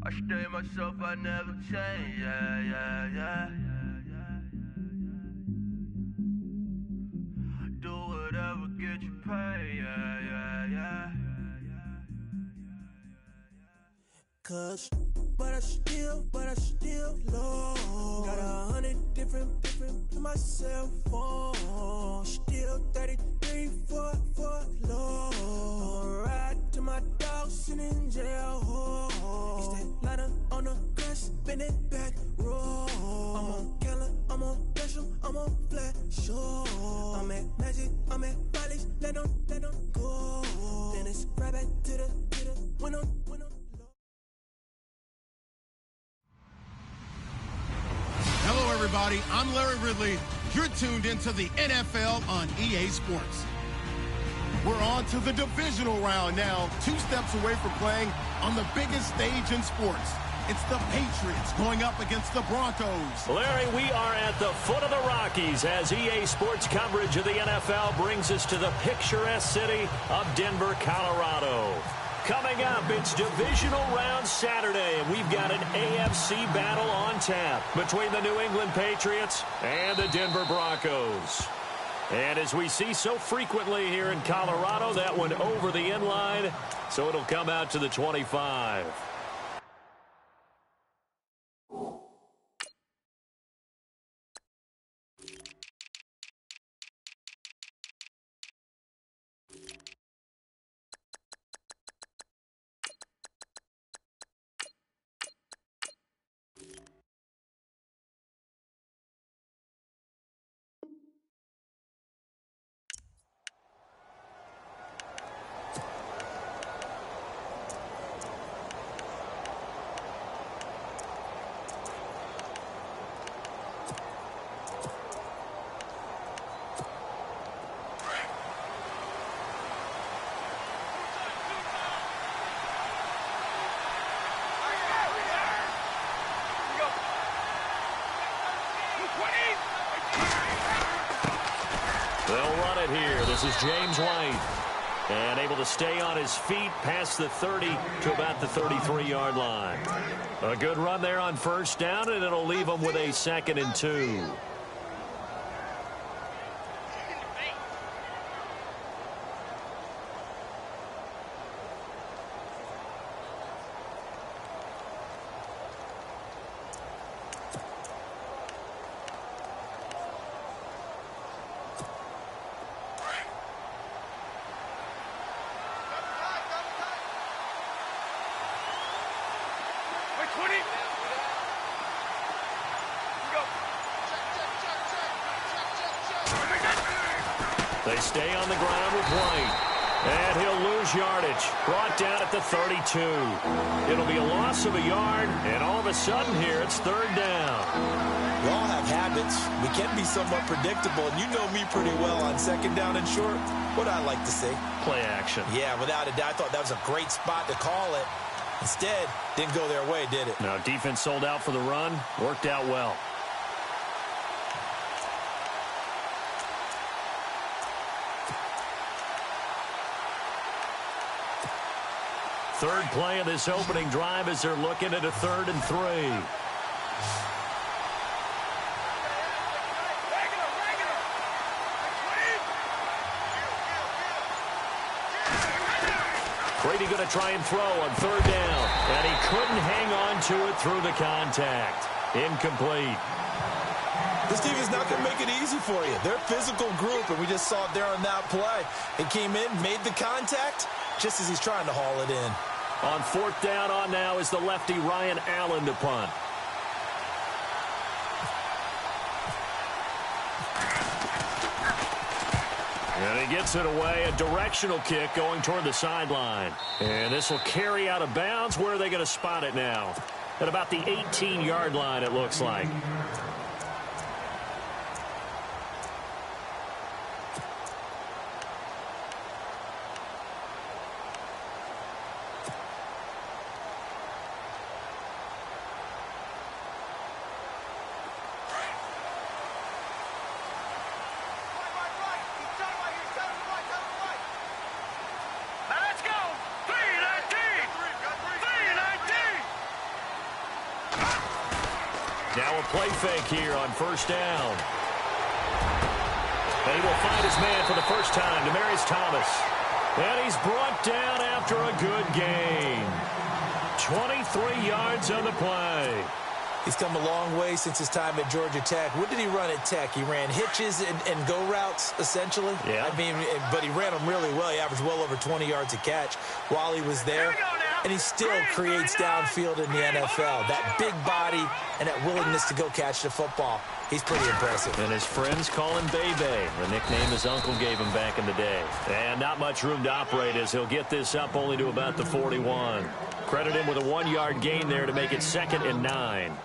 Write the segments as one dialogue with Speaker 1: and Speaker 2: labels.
Speaker 1: I stay myself, I never change, yeah. Do whatever, get you paid, yeah.
Speaker 2: Cause, but I still low. Got 100 different in my cell phone. Still 33 for low. I'ma ride to my dog sitting in jail. It's that lighter on the grass, spin it back, roll. I'm on Keller, I'm on Gresham, I'm on Flat Shore. I'm at Magic, I'm at Bally's, let them go. Then it's right back to the when I'm
Speaker 3: Hello, everybody. I'm Larry Ridley. You're tuned into the NFL on EA Sports. We're on to the divisional round now, 2 steps away from playing on the biggest stage in sports. It's the Patriots going up against the Broncos.
Speaker 4: Larry, we are at the foot of the Rockies as EA Sports coverage of the NFL brings us to the picturesque city of Denver, Colorado. Coming up, it's divisional round Saturday, and we've got an AFC battle on tap between the New England Patriots and the Denver Broncos. And as we see so frequently here in Colorado, that one over the end line, so it'll come out to the 25. They'll run it here. This is James White. And able to stay on his feet past the 30 to about the 33-yard line. A good run there on first down, and it'll leave them with a 2nd and 2. They stay on the ground with White. And he'll lose yardage. Brought down at the 32. It'll be a loss of a yard, and all of a sudden here it's 3rd down.
Speaker 5: We all have habits. We can be somewhat predictable, and you know me pretty well on 2nd down and short. What I like to say?
Speaker 4: Play action.
Speaker 5: Yeah, without a doubt. I thought that was a great spot to call it. Instead, didn't go their way, did it?
Speaker 4: Now, defense sold out for the run. Worked out well. Third play of this opening drive as they're looking at a 3rd and 3. Brady going to try and throw on 3rd down. And he couldn't hang on to it through the contact. Incomplete.
Speaker 5: This team is not going to make it easy for you. They're a physical group, and we just saw it there on that play. He came in, made the contact, just as he's trying to haul it in.
Speaker 4: On 4th down on now is the lefty Ryan Allen to punt. And he gets it away, a directional kick going toward the sideline. And this will carry out of bounds. Where are they going to spot it now? At about the 18-yard line, it looks like. Now a play fake here on first down. And he will find his man for the first time, Demaryius Thomas. And he's brought down after a good gain. 23 yards on the play.
Speaker 5: He's come a long way since his time at Georgia Tech. What did he run at Tech? He ran hitches and go routes, essentially.
Speaker 4: Yeah.
Speaker 5: I mean, but he ran them really well. He averaged well over 20 yards a catch while he was there. And he still creates downfield in the NFL. That big body and that willingness to go catch the football. He's pretty impressive.
Speaker 4: And his friends call him Bebe, the nickname his uncle gave him back in the day. And not much room to operate as he'll get this up only to about the 41. Credit him with a 1-yard gain there to make it 2nd and 9.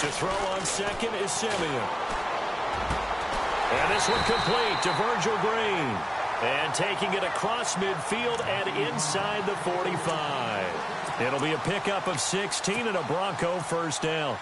Speaker 4: To throw on second is Simeon. And this one complete to Virgil Green. And taking it across midfield and inside the 45. It'll be a pickup of 16 and a Bronco first down.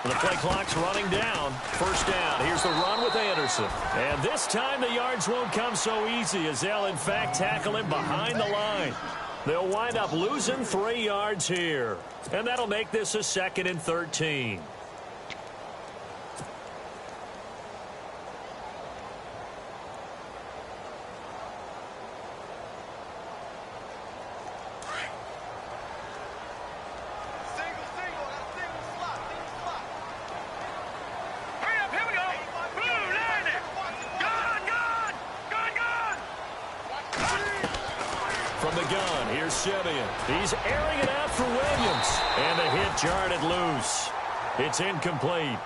Speaker 4: The play clock's running down. First down. Here's the run with Anderson. And this time the yards won't come so easy as they'll, in fact, tackle him behind the line. They'll wind up losing 3 yards here. And that'll make this a 2nd and 13. From the gun, here's Simeon. He's airing it out for Williams. And the hit jarred it loose. It's incomplete.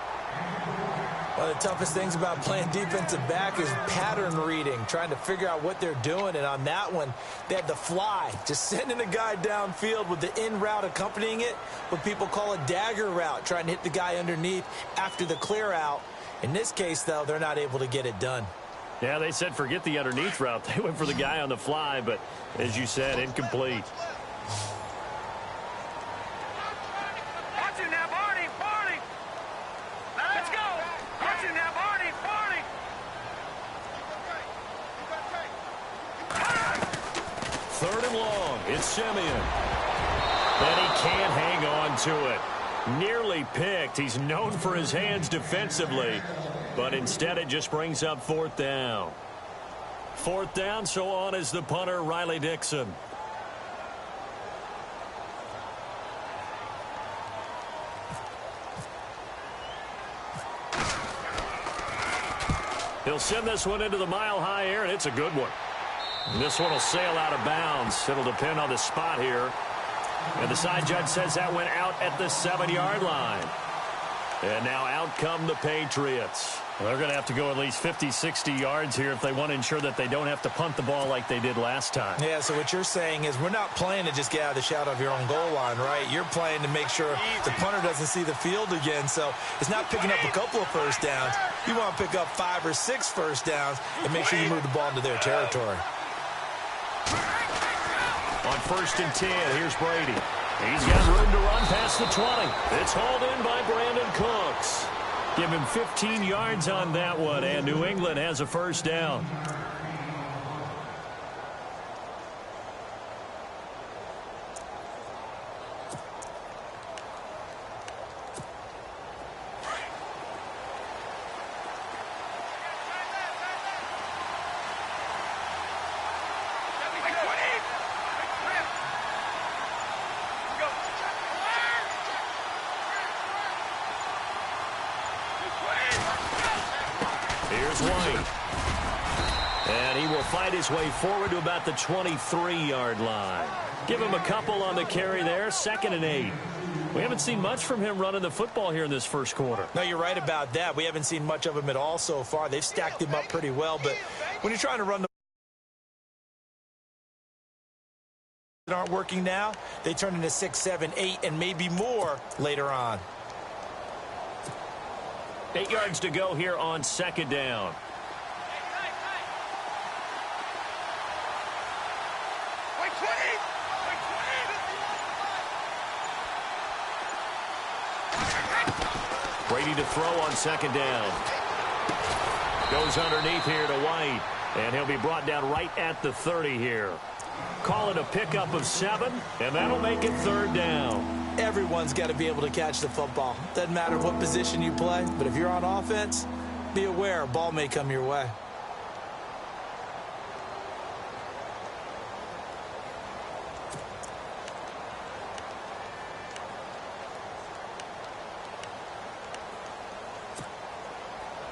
Speaker 5: One of the toughest things about playing defensive back is pattern reading, trying to figure out what they're doing. And on that one, they had the fly, just sending a guy downfield with the in route accompanying it, what people call a dagger route, trying to hit the guy underneath after the clear out. In this case, though, they're not able to get it done.
Speaker 4: Yeah, they said forget the underneath route. They went for the guy on the fly, but as you said, incomplete.
Speaker 1: Watch it now, Barney, Barney. Let's go. Watch it now, Barney, Barney.
Speaker 4: 3rd and long. It's Simeon. And he can't hang on to it. Nearly picked. He's known for his hands defensively. But instead it just brings up 4th down. 4th down, so on is the punter, Riley Dixon. He'll send this one into the mile-high air, and it's a good one. And this one will sail out of bounds. It'll depend on the spot here. And the side judge says that went out at the 7-yard line. And now out come the Patriots. Well, they're going to have to go at least 50, 60 yards here if they want to ensure that they don't have to punt the ball like they did last time.
Speaker 5: Yeah, so what you're saying is we're not playing to just get out of the shadow of your own goal line, right? You're playing to make sure the punter doesn't see the field again. So it's not picking up a couple of first downs. You want to pick up 5 or 6 first downs and make sure you move the ball into their territory.
Speaker 4: On 1st and 10, here's Brady. He's got room to run past the 20. It's hauled in by Brandon Cooks. Give him 15 yards on that one, and New England has a first down. Here's White. And he will fight his way forward to about the 23-yard line. Give him a couple on the carry there, 2nd and 8. We haven't seen much from him running the football here in this first quarter.
Speaker 5: No, you're right about that. We haven't seen much of him at all so far. They've stacked him up pretty well, but when you're trying to run the that aren't working now, they turn into 6, 7, 8, and maybe more later on.
Speaker 4: 8 yards to go here on 2nd down. Brady to throw on 2nd down. Goes underneath here to White, and he'll be brought down right at the 30 here. Call it a pickup of 7, and that'll make it 3rd down.
Speaker 5: Everyone's got to be able to catch the football. Doesn't matter what position you play, but if you're on offense, be aware a ball may come your way.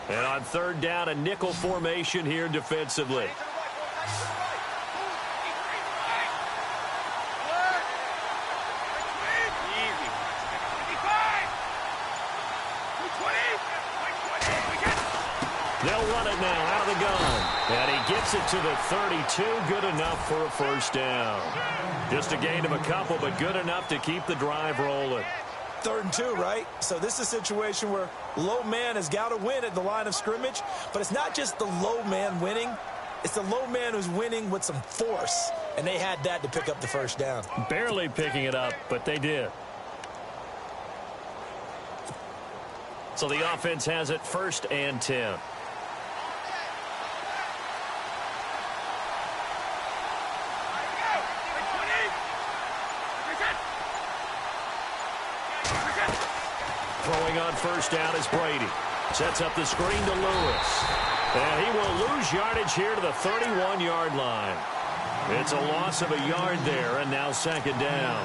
Speaker 4: And on 3rd down, a nickel formation here defensively. They'll run it now out of the gun. And he gets it to the 32. Good enough for a 1st down. Just a gain of a couple, but good enough to keep the drive rolling.
Speaker 5: 3rd and 2, right? So this is a situation where low man has got to win at the line of scrimmage, but it's not just the low man winning. It's the low man who's winning with some force, and they had that to pick up the 1st down.
Speaker 4: Barely picking it up, but they did. So the offense has it 1st and 10. Throwing on 1st down is Brady. Sets up the screen to Lewis. And he will lose yardage here to the 31-yard line. It's a loss of a yard there, and now 2nd down.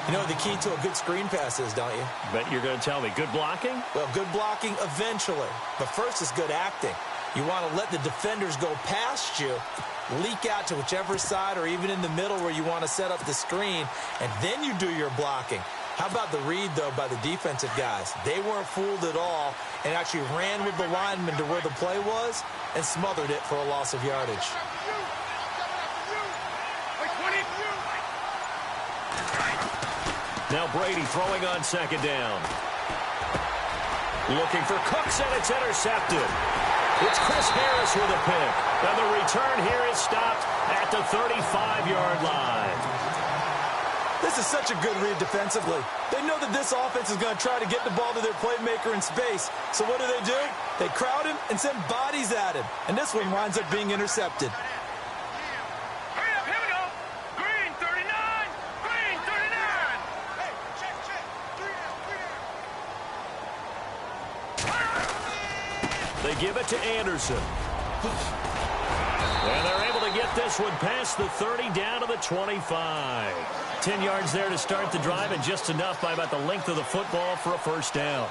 Speaker 5: You know the key to a good screen pass is, don't you?
Speaker 4: Bet you're going to tell me. Good blocking?
Speaker 5: Well, good blocking eventually. But first is good acting. You want to let the defenders go past you, leak out to whichever side or even in the middle where you want to set up the screen, and then you do your blocking. How about the read, though, by the defensive guys? They weren't fooled at all and actually ran with the lineman to where the play was and smothered it for a loss of yardage.
Speaker 4: Now Brady throwing on 2nd down. Looking for Cooks, and it's intercepted. It's Chris Harris with a pick. And the return here is stopped at the 35-yard line.
Speaker 5: This is such a good read defensively. They know that this offense is going to try to get the ball to their playmaker in space. So what do? They crowd him and send bodies at him. And this one winds up being intercepted.
Speaker 1: Hurry up, here we go. Green 39. Green 39. Hey, check. 3 down.
Speaker 4: They give it to Anderson. And they're able to get this one past the 30 down to the 25. 10 yards there to start the drive, and just enough by about the length of the football for a 1st down.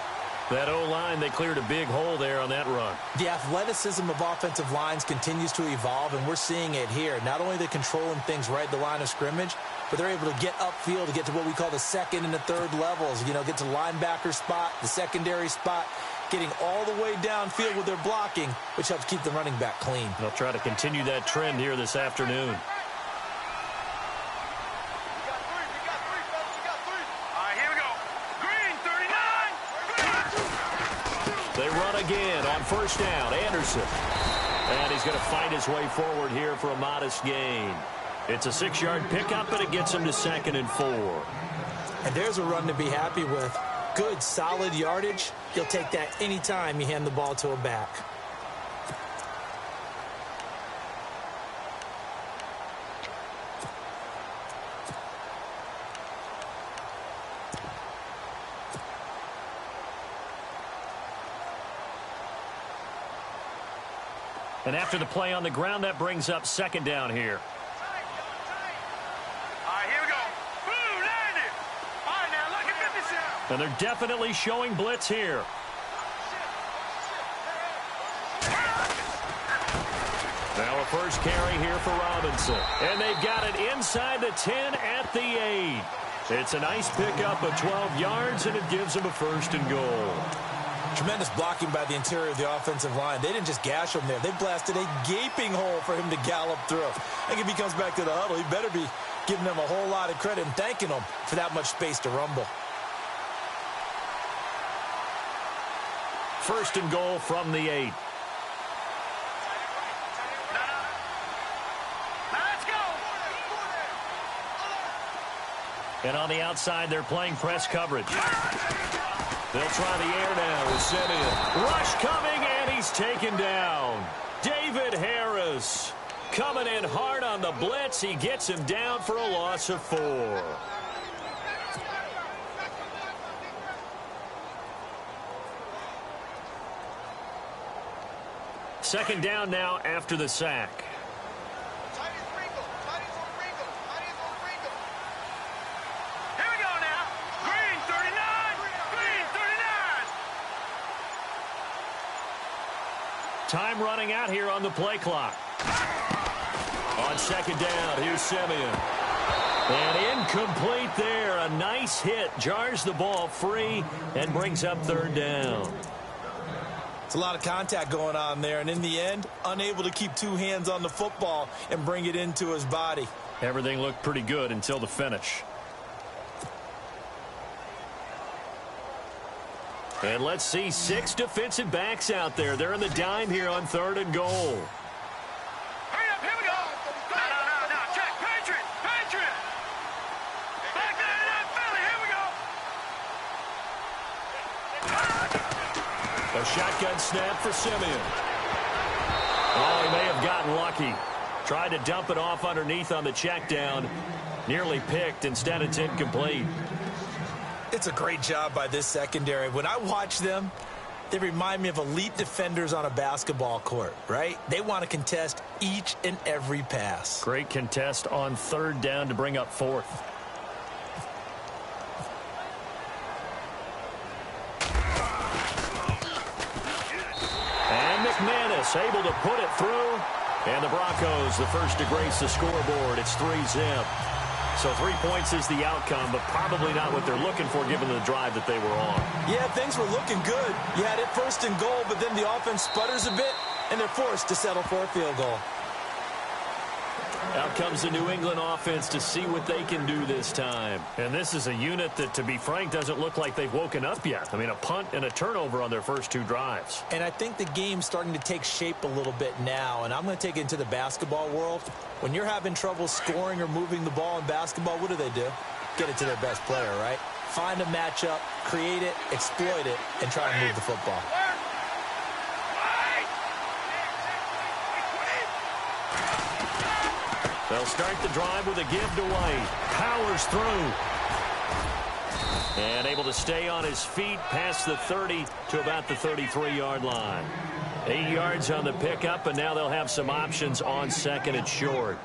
Speaker 4: That O-line, they cleared a big hole there on that run.
Speaker 5: The athleticism of offensive lines continues to evolve, and we're seeing it here. Not only are they controlling things right at the line of scrimmage, but they're able to get upfield to get to what we call the 2nd and the 3rd levels. You know, get to linebacker spot, the secondary spot, getting all the way downfield with their blocking, which helps keep the running back clean.
Speaker 4: They'll try to continue that trend here this afternoon. They run again on 1st down. Anderson. And he's going to fight his way forward here for a modest gain. It's a 6-yard pickup, and it gets him to 2nd and 4.
Speaker 5: And there's a run to be happy with. Good, solid yardage. You'll take that anytime you hand the ball to a back.
Speaker 4: And after the play on the ground, that brings up 2nd down here.
Speaker 1: All right, here we go. Boom, landed. All right, now look at 57.
Speaker 4: And they're definitely showing blitz here. a first carry here for Robinson. And they've got it inside the 10 at the 8. It's a nice pickup of 12 yards, and it gives them a 1st and goal.
Speaker 5: Tremendous blocking by the interior of the offensive line. They didn't just gash him there. They blasted a gaping hole for him to gallop through. I think if he comes back to the huddle, he better be giving them a whole lot of credit and thanking them for that much space to rumble.
Speaker 4: 1st and goal from the 8. And on the outside, they're playing press coverage. They'll try the air now with Simeon. Rush coming, and he's taken down. David Harris coming in hard on the blitz. He gets him down for a loss of 4. Second down now after the sack. Time running out here on the play clock. On second down, here's Simeon. And incomplete there. A nice hit. Jars the ball free and brings up 3rd down.
Speaker 5: It's a lot of contact going on there. And in the end, unable to keep 2 hands on the football and bring it into his body.
Speaker 4: Everything looked pretty good until the finish. And let's see 6 defensive backs out there. They're in the dime here on 3rd and goal.
Speaker 1: Hurry up, here we go. No, check, Patriot. Back there in that belly, here we go.
Speaker 4: A shotgun snap for Simeon. Oh, he may have gotten lucky. Tried to dump it off underneath on the check down. Nearly picked. Instead, it's incomplete.
Speaker 5: It's a great job by this secondary. When I watch them, they remind me of elite defenders on a basketball court, right? They want to contest each and every pass.
Speaker 4: Great contest on 3rd down to bring up 4th. And McManus able to put it through. And the Broncos, the first to grace the scoreboard. It's 3-zip. So 3 points is the outcome, but probably not what they're looking for given the drive that they were on.
Speaker 5: Yeah, things were looking good. You had it 1st and goal, but then the offense sputters a bit, and they're forced to settle for a field goal.
Speaker 4: Out comes the New England offense to see what they can do this time. And this is a unit that, to be frank, doesn't look like they've woken up yet. I mean, a punt and a turnover on their first 2 drives.
Speaker 5: And I think the game's starting to take shape a little bit now, and I'm going to take it into the basketball world. When you're having trouble scoring or moving the ball in basketball, what do? Get it to their best player, right? Find a matchup, create it, exploit it, and try to move the football.
Speaker 4: They'll start the drive with a give to White. Powers through. And able to stay on his feet past the 30 to about the 33-yard line. 8 yards on the pickup, and now they'll have some options on 2nd and short.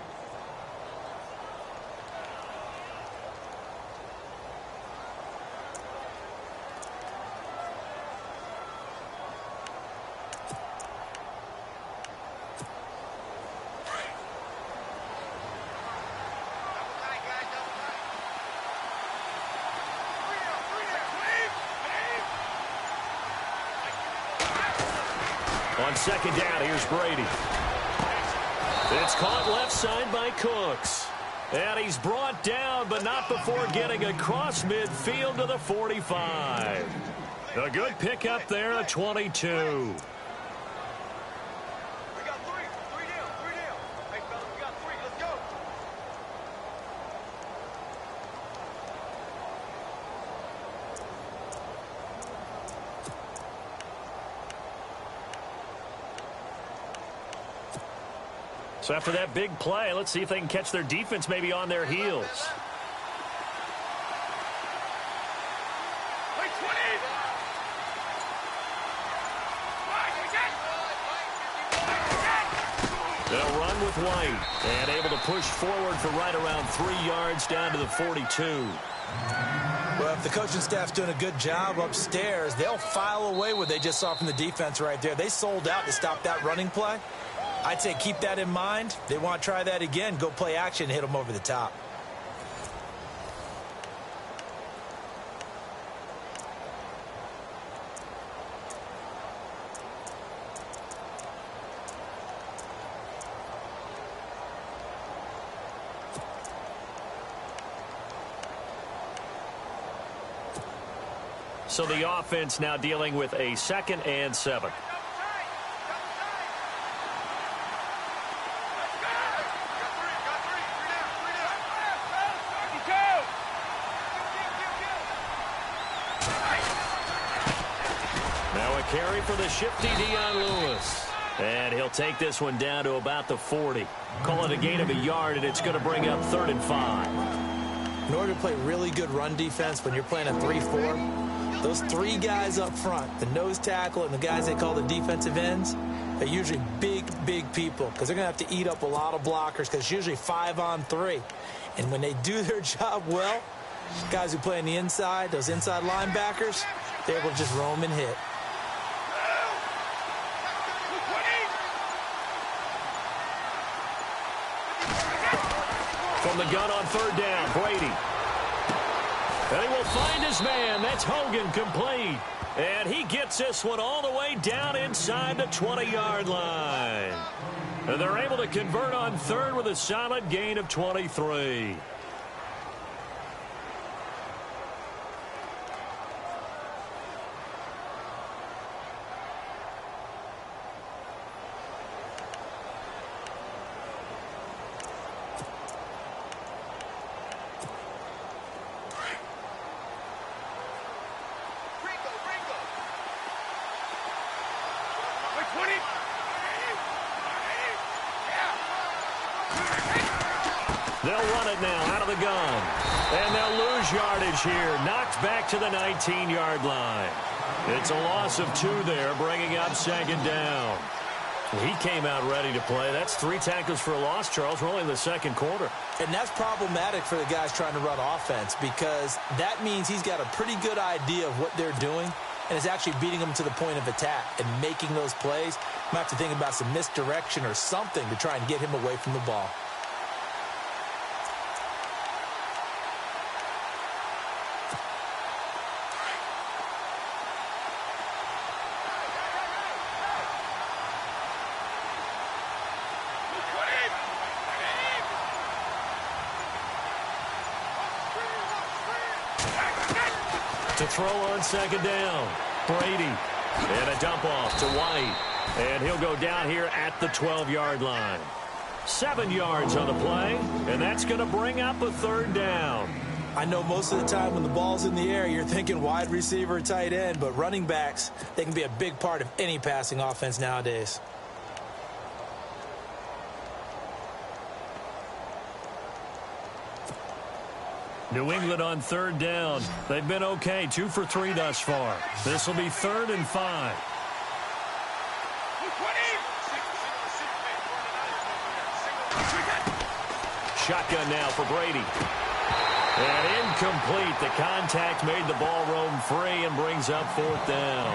Speaker 4: On 2nd down, here's Brady. It's caught left side by Cooks. And he's brought down, but not before getting across midfield to the 45. A good pickup there at 22. So after that big play, let's see if they can catch their defense maybe on their heels. They'll run with White and able to push forward for right around 3 yards down to the 42.
Speaker 5: Well, if the coaching staff's doing a good job upstairs, they'll file away what they just saw from the defense right there. They sold out to stop that running play. I'd say keep that in mind. They want to try that again. Go play action, hit them over the top.
Speaker 4: So the offense now dealing with a 2nd and 7. Now a carry for the shifty Dion Lewis. And he'll take this one down to about the 40. Call it a gain of a yard, and it's going to bring up 3rd and 5.
Speaker 5: In order to play really good run defense when you're playing a 3-4, those 3 guys up front, the nose tackle and the guys they call the defensive ends, they're usually big, big people because they're going to have to eat up a lot of blockers because it's usually 5-on-3. And when they do their job well, guys who play on the inside, those inside linebackers, they're able to just roam and hit.
Speaker 4: From the gun on 3rd down, Brady. And he will find his man. That's Hogan, complete. And he gets this one all the way down inside the 20-yard line. And they're able to convert on 3rd with a solid gain of 23. They'll run it now out of the gun. And they'll lose yardage here. Knocked back to the 19-yard line. It's a loss of 2 there, bringing up 2nd down. He came out ready to play. That's 3 tackles for a loss, Charles. We're only in the 2nd quarter.
Speaker 5: And that's problematic for the guys trying to run offense because that means he's got a pretty good idea of what they're doing and is actually beating them to the point of attack and making those plays. Might have to think about some misdirection or something to try and get him away from the ball.
Speaker 4: To throw on 2nd down, Brady. And a dump off to White. And he'll go down here at the 12-yard line. 7 yards on the play, and that's going to bring up a 3rd down.
Speaker 5: I know most of the time when the ball's in the air, you're thinking wide receiver, tight end, but running backs, they can be a big part of any passing offense nowadays.
Speaker 4: New England on 3rd down. They've been okay, 2 for 3 thus far. This will be 3rd and 5. Shotgun now for Brady. And incomplete. The contact made the ball roam free and brings up 4th down.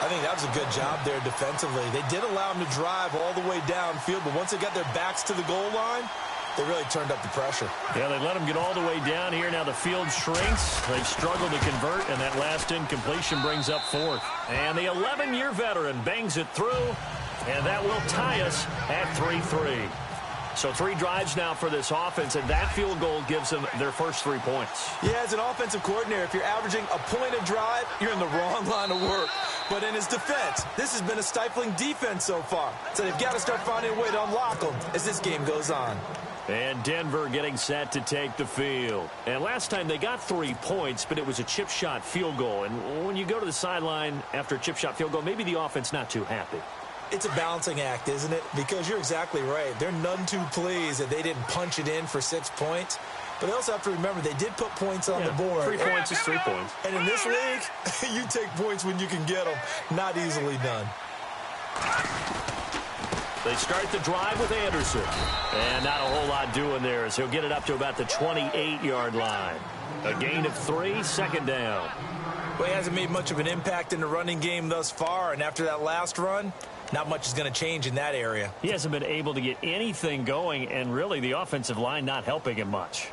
Speaker 5: I think that was a good job there defensively. They did allow him to drive all the way downfield, but once they got their backs to the goal line, they really turned up the pressure.
Speaker 4: Yeah, they let him get all the way down here. Now the field shrinks. They've struggled to convert, and that last incompletion brings up 4th. And the 11-year veteran bangs it through, and that will tie us at 3-3. So 3 drives now for this offense, and that field goal gives them their first 3 points.
Speaker 5: Yeah, as an offensive coordinator, if you're averaging a point a drive, you're in the wrong line of work. But in his defense, this has been a stifling defense so far. So they've got to start finding a way to unlock them as this game goes on.
Speaker 4: And Denver getting set to take the field. And last time they got 3 points, but it was a chip shot field goal. And when you go to the sideline after a chip shot field goal, maybe the offense not too happy.
Speaker 5: It's a balancing act, isn't it? Because you're exactly right. They're none too pleased that they didn't punch it in for 6 points. But they also have to remember they did put points on the board.
Speaker 4: 3 points is 3 points.
Speaker 5: And in this league, you take points when you can get them. Not easily done.
Speaker 4: They start the drive with Anderson. And not a whole lot doing there as he'll get it up to about the 28-yard line. A gain of 3, 2nd down.
Speaker 5: Well, he hasn't made much of an impact in the running game thus far, and after that last run, not much is going to change in that area.
Speaker 4: He hasn't been able to get anything going, and really the offensive line not helping him much.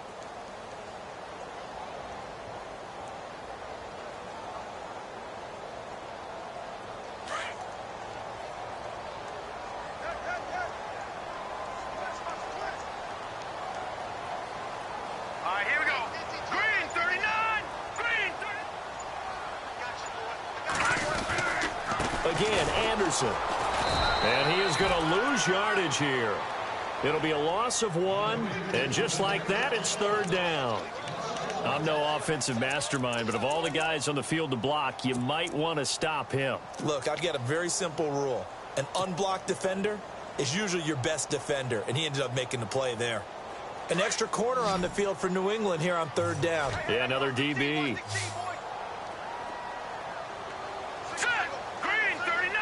Speaker 1: All right, here we go. Green 39. Green 30.
Speaker 4: Again, Anderson. And he is going to lose yardage here. It'll be a loss of 1, and just like that, it's 3rd down. I'm no offensive mastermind, but of all the guys on the field to block, you might want to stop him.
Speaker 5: Look, I've got a very simple rule. An unblocked defender is usually your best defender, and he ended up making the play there. An extra corner on the field for New England here on 3rd down.
Speaker 4: Yeah, another DB.
Speaker 1: Set. Green 39.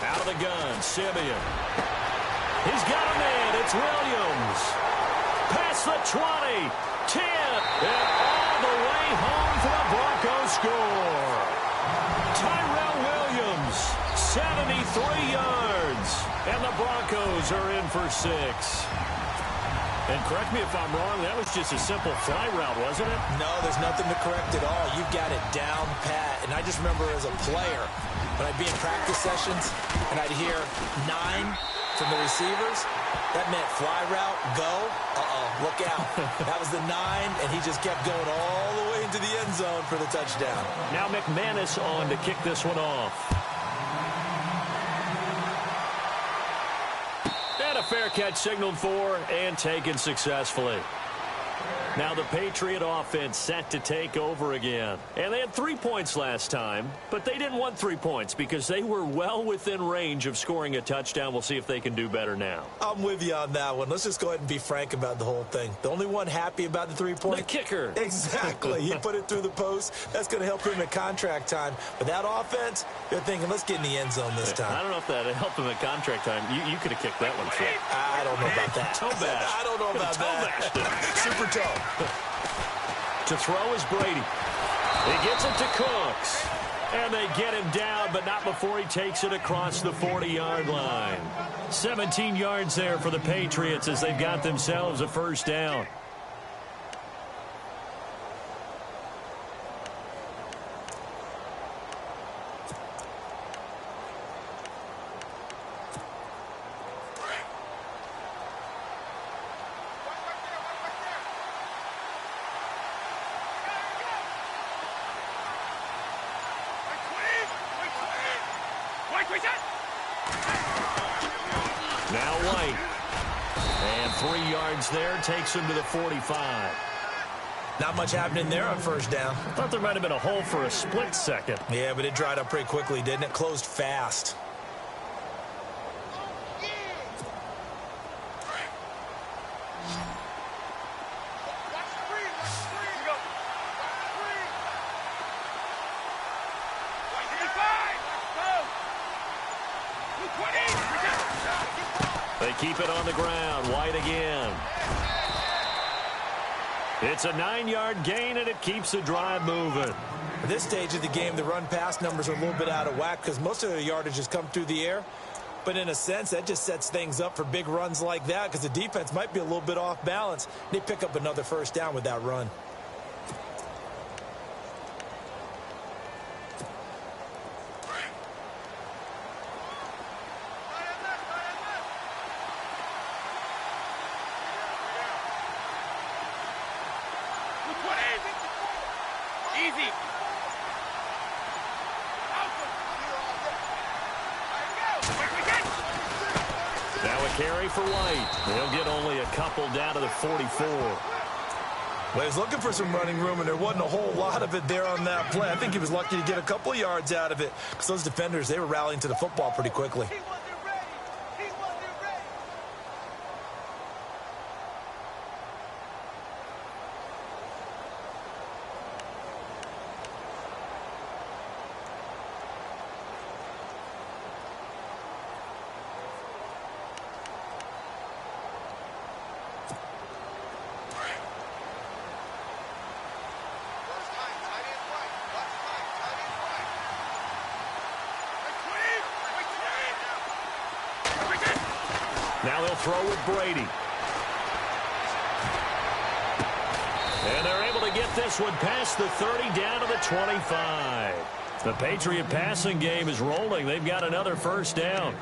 Speaker 4: Out of the gun, Simeon. He's got a man. It's Williams. Past the 20, 10, and all the way home for the Broncos score. Tyrell Williams, 73 yards, and the Broncos are in for 6. And correct me if I'm wrong, that was just a simple fly route, wasn't it?
Speaker 5: No, there's nothing to correct at all. You've got it down pat. And I just remember as a player, when I'd be in practice sessions and I'd hear 9 from the receivers, that meant fly route, go, look out. That was the 9, and he just kept going all the way into the end zone for the touchdown.
Speaker 4: Now McManus on to kick this one off. And a fair catch signaled for and taken successfully. Now the Patriot offense set to take over again. And they had 3 points last time, but they didn't want 3 points because they were well within range of scoring a touchdown. We'll see if they can do better now.
Speaker 5: I'm with you on that one. Let's just go ahead and be frank about the whole thing. The only one happy about the 3-point?
Speaker 4: The kicker.
Speaker 5: Exactly. He put it through the post. That's going to help him at contract time. But that offense, they're thinking, let's get in the end zone this time.
Speaker 4: I don't know if that helped him at contract time. You could have kicked that one, Phil.
Speaker 5: I don't know about that.
Speaker 4: Toe bash.
Speaker 5: I don't know about that. Super toe.
Speaker 4: To throw is Brady. He gets it to Cooks. And they get him down, but not before he takes it across the 40-yard line. 17 yards there for the Patriots as they've got themselves a 1st down. Now White. And 3 yards there takes him to the 45.
Speaker 5: Not much happening there on 1st down.
Speaker 4: I thought there might have been a hole for a split second.
Speaker 5: Yeah, but it dried up pretty quickly, didn't it? Closed fast.
Speaker 4: They keep it on the ground. White again. It's a 9-yard gain, and it keeps the drive moving.
Speaker 5: At this stage of the game, the run-pass numbers are a little bit out of whack because most of the yardage has come through the air. But in a sense, that just sets things up for big runs like that because the defense might be a little bit off balance. They pick up another 1st down with that run.
Speaker 1: Easy.
Speaker 4: Now a carry for White. They'll get only a couple down to the 44.
Speaker 5: Well, he was looking for some running room, and there wasn't a whole lot of it there on that play. I think he was lucky to get a couple yards out of it because those defenders, they were rallying to the football pretty quickly.
Speaker 4: Now they'll throw with Brady. And they're able to get this one past the 30 down to the 25. The Patriot passing game is rolling. They've got another first down.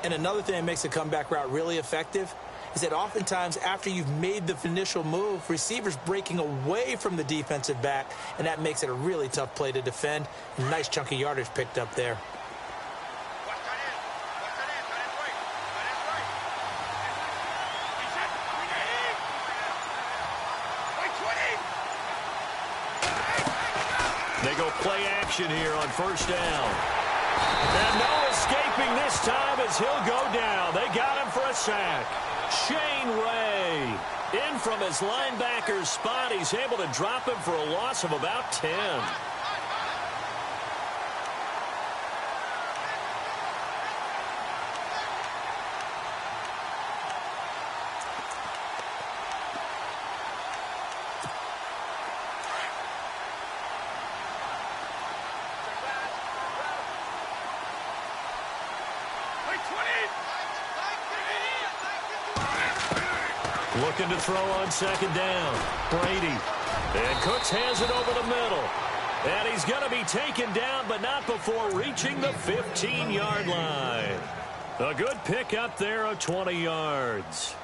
Speaker 5: And another thing that makes a comeback route really effective is that oftentimes after you've made the initial move, receivers breaking away from the defensive back, and that makes it a really tough play to defend. A nice chunk of yardage picked up there.
Speaker 4: They go play action here on first down. And no escaping this time as he'll go down. They got him for a sack. Shane Ray in from his linebacker's spot. He's able to drop him for a loss of about 10. Looking to throw on second down. Brady. And Cooks has it over the middle. And he's going to be taken down, but not before reaching the 15-yard line. A good pickup there of 20 yards.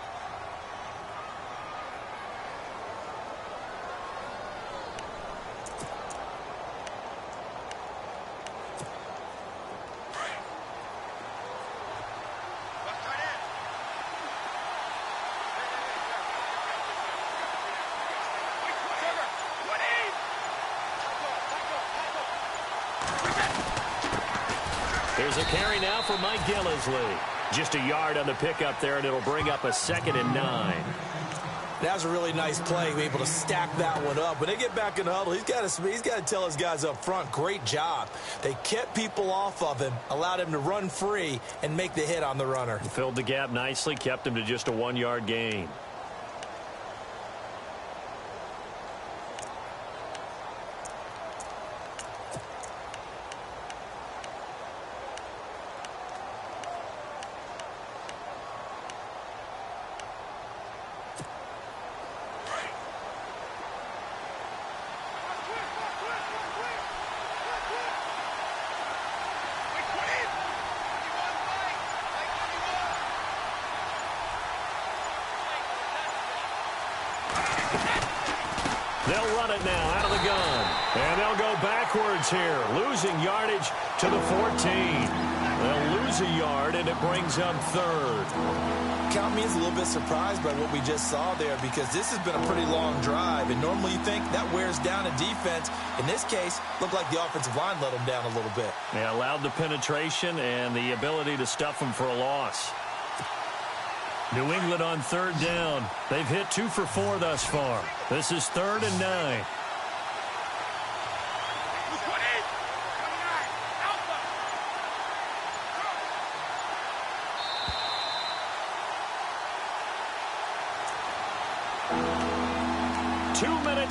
Speaker 4: There's a carry now for Mike Gillisley. Just a yard on the pickup there, and it'll bring up a 2nd and 9.
Speaker 5: That was a really nice play, able to stack that one up. When they get back in the huddle, he's got to tell his guys up front, great job. They kept people off of him, allowed him to run free, and make the hit on the runner.
Speaker 4: Filled the gap nicely, kept him to just a 1-yard gain. They'll run it now out of the gun. And they'll go backwards here, losing yardage to the 14. They'll lose a yard, and it brings them 3rd.
Speaker 5: Count me as a little bit surprised by what we just saw there, because this has been a pretty long drive, and normally you think that wears down a defense. In this case, looked like the offensive line let them down a little bit.
Speaker 4: They allowed the penetration and the ability to stuff them for a loss. New England on 3rd down. They've hit 2 for 4 thus far. This is 3rd and 9.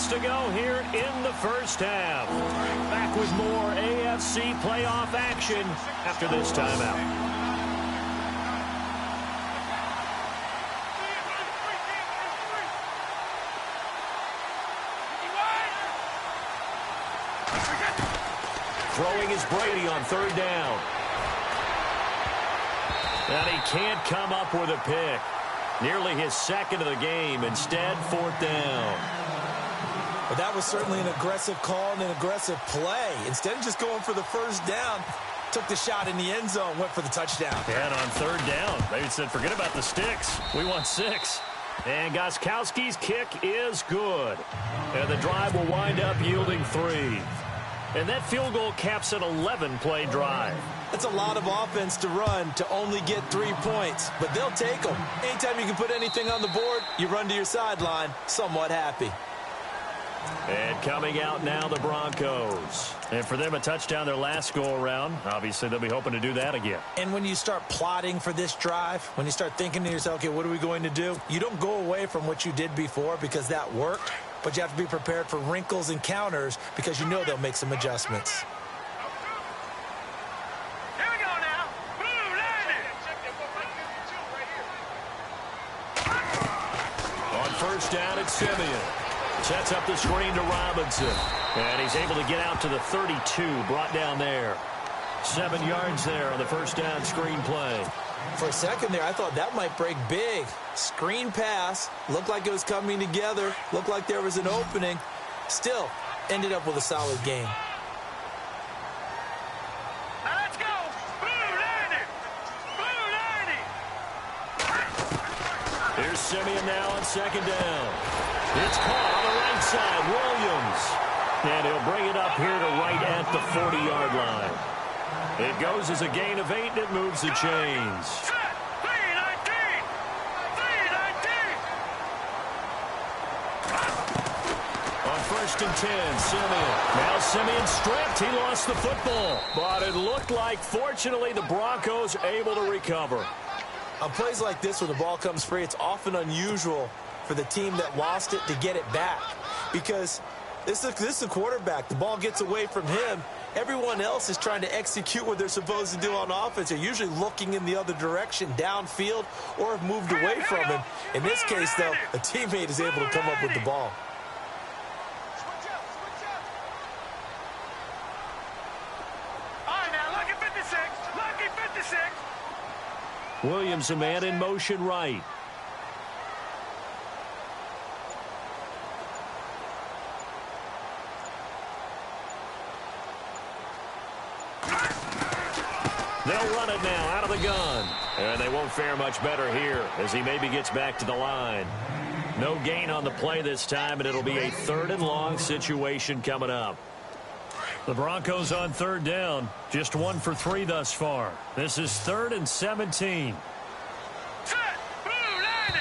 Speaker 4: To go here in the first half. Back with more AFC playoff action after this timeout. Throwing is Brady on 3rd down. And he can't come up with a pick. Nearly his 2nd of the game. Instead, 4th down.
Speaker 5: But that was certainly an aggressive call and an aggressive play. Instead of just going for the first down, took the shot in the end zone, went for the touchdown.
Speaker 4: And on 3rd down, they said, forget about the sticks. We want 6. And Gostkowski's kick is good. And the drive will wind up yielding 3. And that field goal caps an 11-play drive.
Speaker 5: That's a lot of offense to run to only get 3 points. But they'll take them. Anytime you can put anything on the board, you run to your sideline somewhat happy.
Speaker 4: And coming out now, the Broncos. And for them, a touchdown their last go-around. Obviously, they'll be hoping to do that again.
Speaker 5: And when you start plotting for this drive, when you start thinking to yourself, okay, what are we going to do? You don't go away from what you did before because that worked, but you have to be prepared for wrinkles and counters because you know they'll make some adjustments.
Speaker 1: Here we go now. Blue landed.
Speaker 4: first down at Simeon. Sets up the screen to Robinson. And he's able to get out to the 32, brought down there. 7 yards there on the first down screen play.
Speaker 5: For a second there, I thought that might break big. Screen pass. Looked like it was coming together. Looked like there was an opening. Still, ended up with a solid game.
Speaker 1: Now let's go. Blue 90. Blue 90.
Speaker 4: Here's Simeon now on second down. It's caught on the right side. Williams. And he'll bring it up here to right at the 40-yard line. It goes as a gain of 8, and it moves the chains.
Speaker 1: Set. 319. 319.
Speaker 4: On first and 10, Simeon. Now Simeon stripped. He lost the football. But it looked like, fortunately, the Broncos able to recover.
Speaker 5: On plays like this where the ball comes free, it's often unusual for the team that lost it to get it back. Because this is a quarterback. The ball gets away from him. Everyone else is trying to execute what they're supposed to do on offense. They're usually looking in the other direction, downfield, or have moved away from him. In this case, though, a teammate is able to come up with the ball.
Speaker 1: All right, now, lucky 56. Lucky 56.
Speaker 4: Williams, a man in motion right. They'll run it now out of the gun. And they won't fare much better here as he maybe gets back to the line. No gain on the play this time, and it'll be a 3rd and long situation coming up. The Broncos on 3rd down. Just 1 for 3 thus far. This is 3rd and 17.
Speaker 1: Set. Blue 90.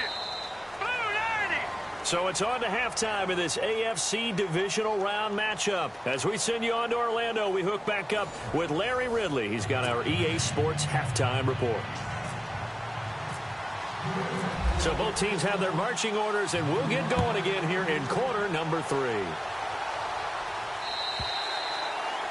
Speaker 1: Blue 90.
Speaker 4: So it's on to halftime of this AFC divisional round matchup. As we send you on to Orlando, we hook back up with Larry Ridley. He's got our EA Sports halftime report. So both teams have their marching orders, and we'll get going again here in quarter number 3.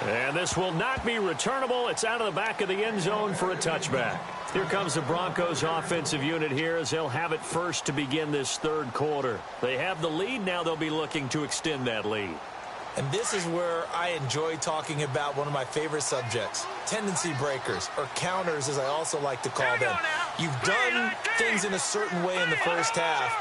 Speaker 4: And this will not be returnable. It's out of the back of the end zone for a touchback. Here comes the Broncos offensive unit here as they'll have it first to begin this 3rd quarter. They have the lead. Now they'll be looking to extend that lead.
Speaker 5: And this is where I enjoy talking about one of my favorite subjects, tendency breakers, or counters as I also like to call them. You've done things in a certain way in the first half,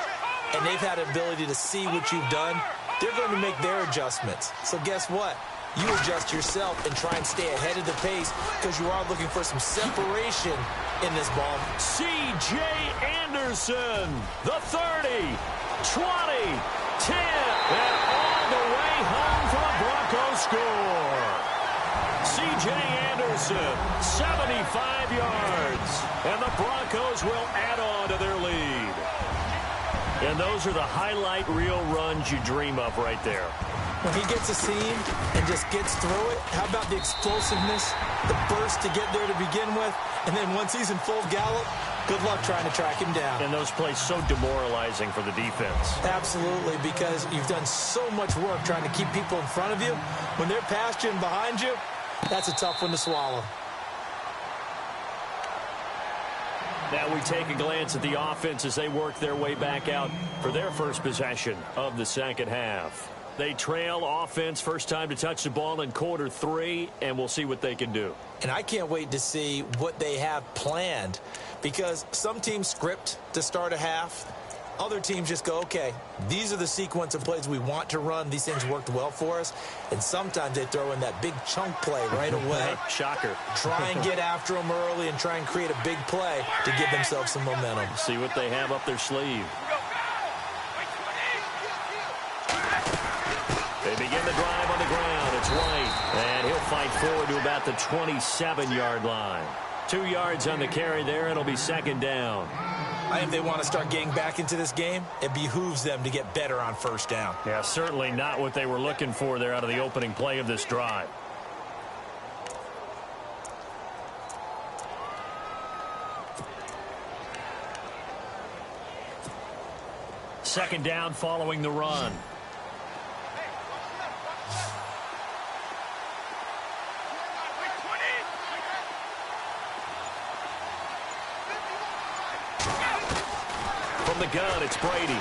Speaker 5: and they've had an ability to see what you've done. They're going to make their adjustments. So guess what? You adjust yourself and try and stay ahead of the pace because you are looking for some separation in this ball.
Speaker 4: C.J. Anderson, the 30, 20, 10, and all the way home for a Broncos score. C.J. Anderson, 75 yards, and the Broncos will add on to their lead. And those are the highlight reel runs you dream of right there.
Speaker 5: When he gets a seam and just gets through it, how about the explosiveness, the burst to get there to begin with, and then once he's in full gallop, good luck trying to track him down.
Speaker 4: And those plays so demoralizing for the defense.
Speaker 5: Absolutely, because you've done so much work trying to keep people in front of you. When they're past you and behind you, that's a tough one to swallow.
Speaker 4: Now we take a glance at the offense as they work their way back out for their first possession of the second half. They trail offense, first time to touch the ball in quarter 3, and we'll see what they can do.
Speaker 5: And I can't wait to see what they have planned, because some teams script to start a half. Other teams just go, okay, these are the sequence of plays we want to run. These things worked well for us. And sometimes they throw in that big chunk play right away.
Speaker 4: Shocker.
Speaker 5: Try and get after them early and try and create a big play to give themselves some momentum.
Speaker 4: See what they have up their sleeve. They begin the drive on the ground. It's White, and he'll fight forward to about the 27-yard line. 2 yards on the carry there. It'll be second down.
Speaker 5: I think if they want to start getting back into this game, it behooves them to get better on first down.
Speaker 4: Yeah, certainly not what they were looking for there out of the opening play of this drive. Second down following the run. From the gun, it's Brady.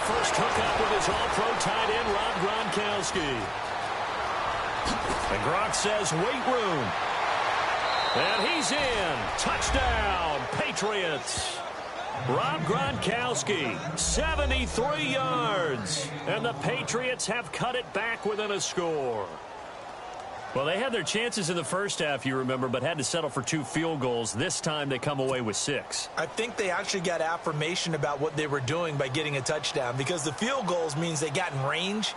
Speaker 4: first hookup with his all-pro tight end, Rob Gronkowski. And Gronk says, wait room. And he's in. Touchdown, Patriots. Rob Gronkowski, 73 yards. And the Patriots have cut it back within a score. Well, they had their chances in the first half, you remember, but had to settle for 2 field goals. This time they come away with 6.
Speaker 5: I think they actually got affirmation about what they were doing by getting a touchdown, because the field goals means they got in range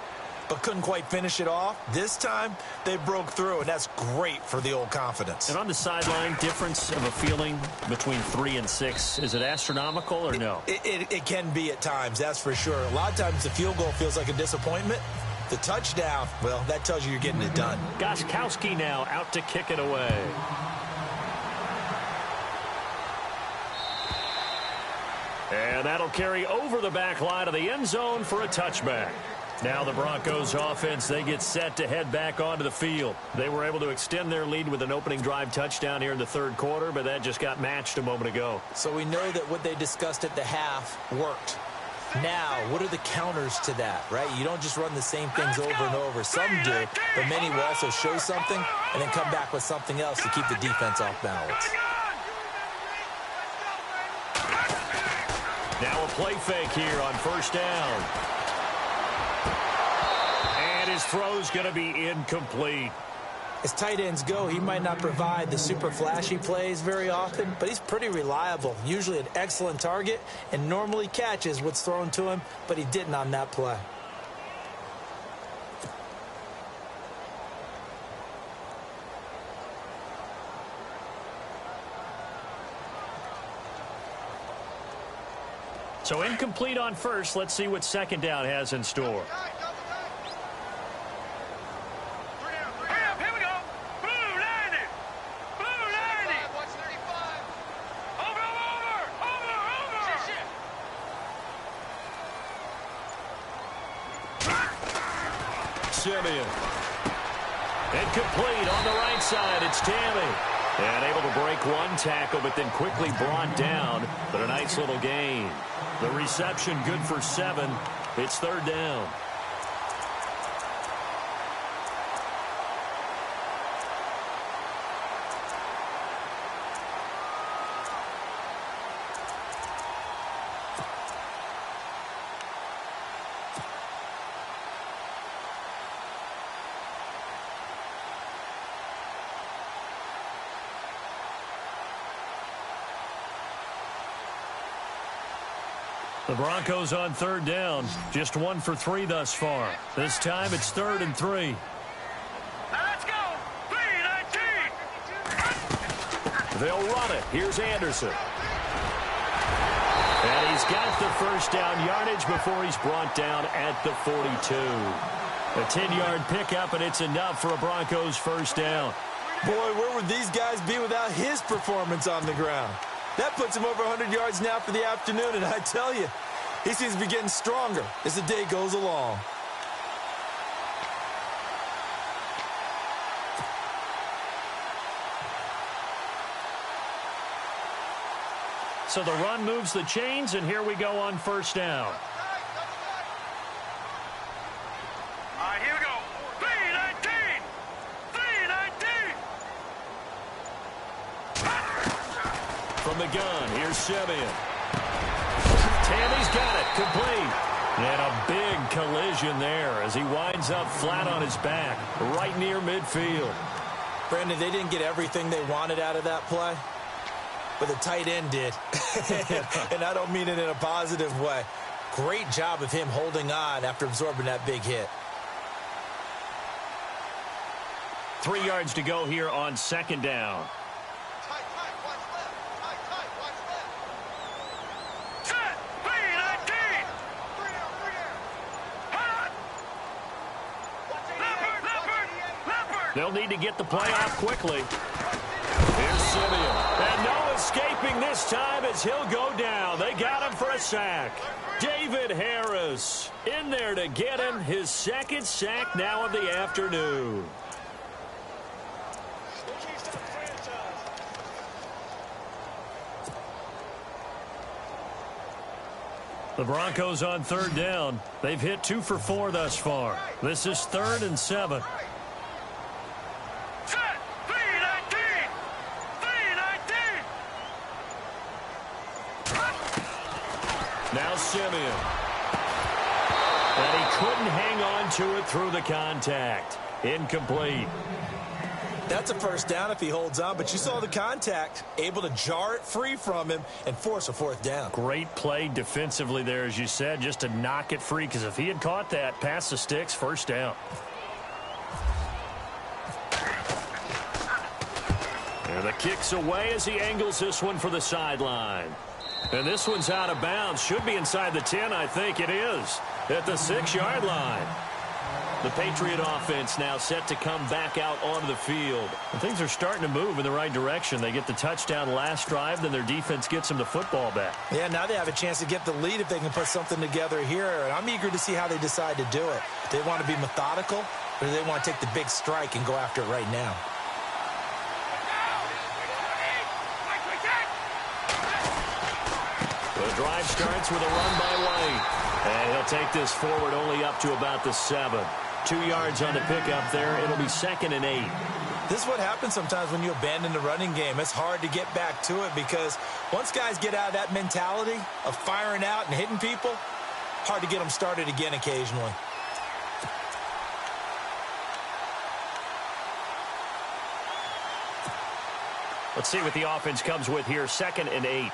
Speaker 5: but couldn't quite finish it off. This time they broke through, and that's great for the old confidence.
Speaker 4: And on the sideline, difference of a feeling between 3 and 6, is it astronomical or no?
Speaker 5: It can be at times, that's for sure. A lot of times the field goal feels like a disappointment. The touchdown, well, that tells you you're getting it done.
Speaker 4: Gronkowski now out to kick it away. And that'll carry over the back line of the end zone for a touchback. Now the Broncos offense, they get set to head back onto the field. They were able to extend their lead with an opening drive touchdown here in the third quarter, but that just got matched a moment ago.
Speaker 5: So we know that what they discussed at the half worked. Now, what are the counters to that, right? You don't just run the same things over and over. Some do, but many will also show something and then come back with something else to keep the defense off balance.
Speaker 4: Now a play fake here on first down. And his throw's going to be incomplete.
Speaker 5: As tight ends go, he might not provide the super flashy plays very often, but he's pretty reliable, usually an excellent target, and normally catches what's thrown to him, but he didn't on that play.
Speaker 4: So incomplete on first. Let's see what second down has in store. Incomplete on the right side. It's Tammy. And able to break one tackle, but then quickly brought down. But a nice little gain. The reception good for 7. It's third down. The Broncos on third down. Just 1 for 3 thus far. This time it's 3rd and 3.
Speaker 1: Let's go. 3-19.
Speaker 4: They'll run it. Here's Anderson. And he's got the first down yardage before he's brought down at the 42. A 10-yard pickup, and it's enough for a Broncos first down.
Speaker 5: Boy, where would these guys be without his performance on the ground? That puts him over 100 yards now for the afternoon, and I tell you, he seems to be getting stronger as the day goes along.
Speaker 4: So the run moves the chains, and here we go on first down.
Speaker 1: All right, here we go. 3-19. 3-19.
Speaker 4: From the gun, here's Simeon. Tammy's got it, complete. And a big collision there as he winds up flat on his back, right near midfield.
Speaker 5: Brandon, they didn't get everything they wanted out of that play, but the tight end did. And I don't mean it in a positive way. Great job of him holding on after absorbing that big hit.
Speaker 4: 3 yards to go here on second down. They'll need to get the play off quickly. Here's Simeon. And no escaping this time as he'll go down. They got him for a sack. David Harris in there to get him his second sack now of the afternoon. The Broncos on third down. They've hit 2 for 4 thus far. This is 3rd and 7.
Speaker 1: Set. 3-19. 3-19.
Speaker 4: Now Simeon. And he couldn't hang on to it through the contact. Incomplete.
Speaker 5: That's a first down if he holds on, but you saw the contact, able to jar it free from him and force a 4th down.
Speaker 4: Great play defensively there, as you said, just to knock it free, because if he had caught that, past the sticks, first down. And the kick's away as he angles this one for the sideline. And this one's out of bounds. Should be inside the 10, I think it is, at the 6-yard line. The Patriot offense now set to come back out onto the field. And things are starting to move in the right direction. They get the touchdown last drive, then their defense gets them the football back.
Speaker 5: Yeah, now they have a chance to get the lead if they can put something together here. And I'm eager to see how they decide to do it. Do they want to be methodical, or do they want to take the big strike and go after it right now?
Speaker 4: The drive starts with a run by White. And he'll take this forward only up to about the 7. 2 yards on the pickup there. It'll be 2nd and 8.
Speaker 5: This is what happens sometimes when you abandon the running game. It's hard to get back to it because once guys get out of that mentality of firing out and hitting people, hard to get them started again occasionally.
Speaker 4: Let's see what the offense comes with here. 2nd and 8.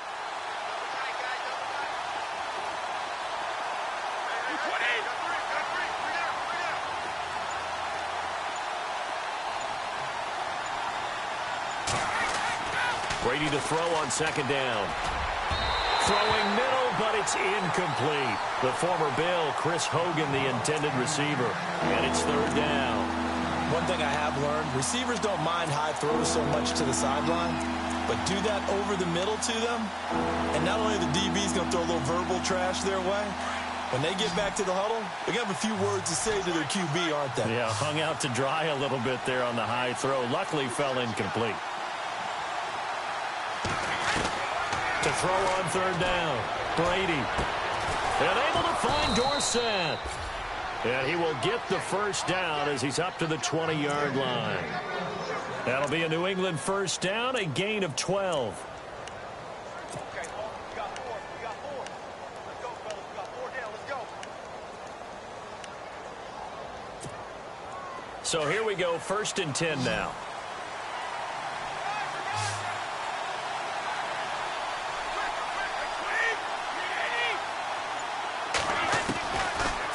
Speaker 4: Brady to throw on 2nd down. Throwing middle, but it's incomplete. The former Bill, Chris Hogan, the intended receiver. And it's 3rd down.
Speaker 5: One thing I have learned, receivers don't mind high throws so much to the sideline, but do that over the middle to them, and not only the DB's going to throw a little verbal trash their way, when they get back to the huddle, they're going to have a few words to say to their QB, aren't they?
Speaker 4: Yeah, hung out to dry a little bit there on the high throw. Luckily fell incomplete. To throw on 3rd down, Brady. And able to find Dorsett. And he will get the first down as he's up to the 20-yard line. That'll be a New England first down, a gain of 12.
Speaker 1: Okay, we got 4. We got 4. Let's go, fellas. We got 4 down. Let's go.
Speaker 4: So here we go, 1st and 10 now.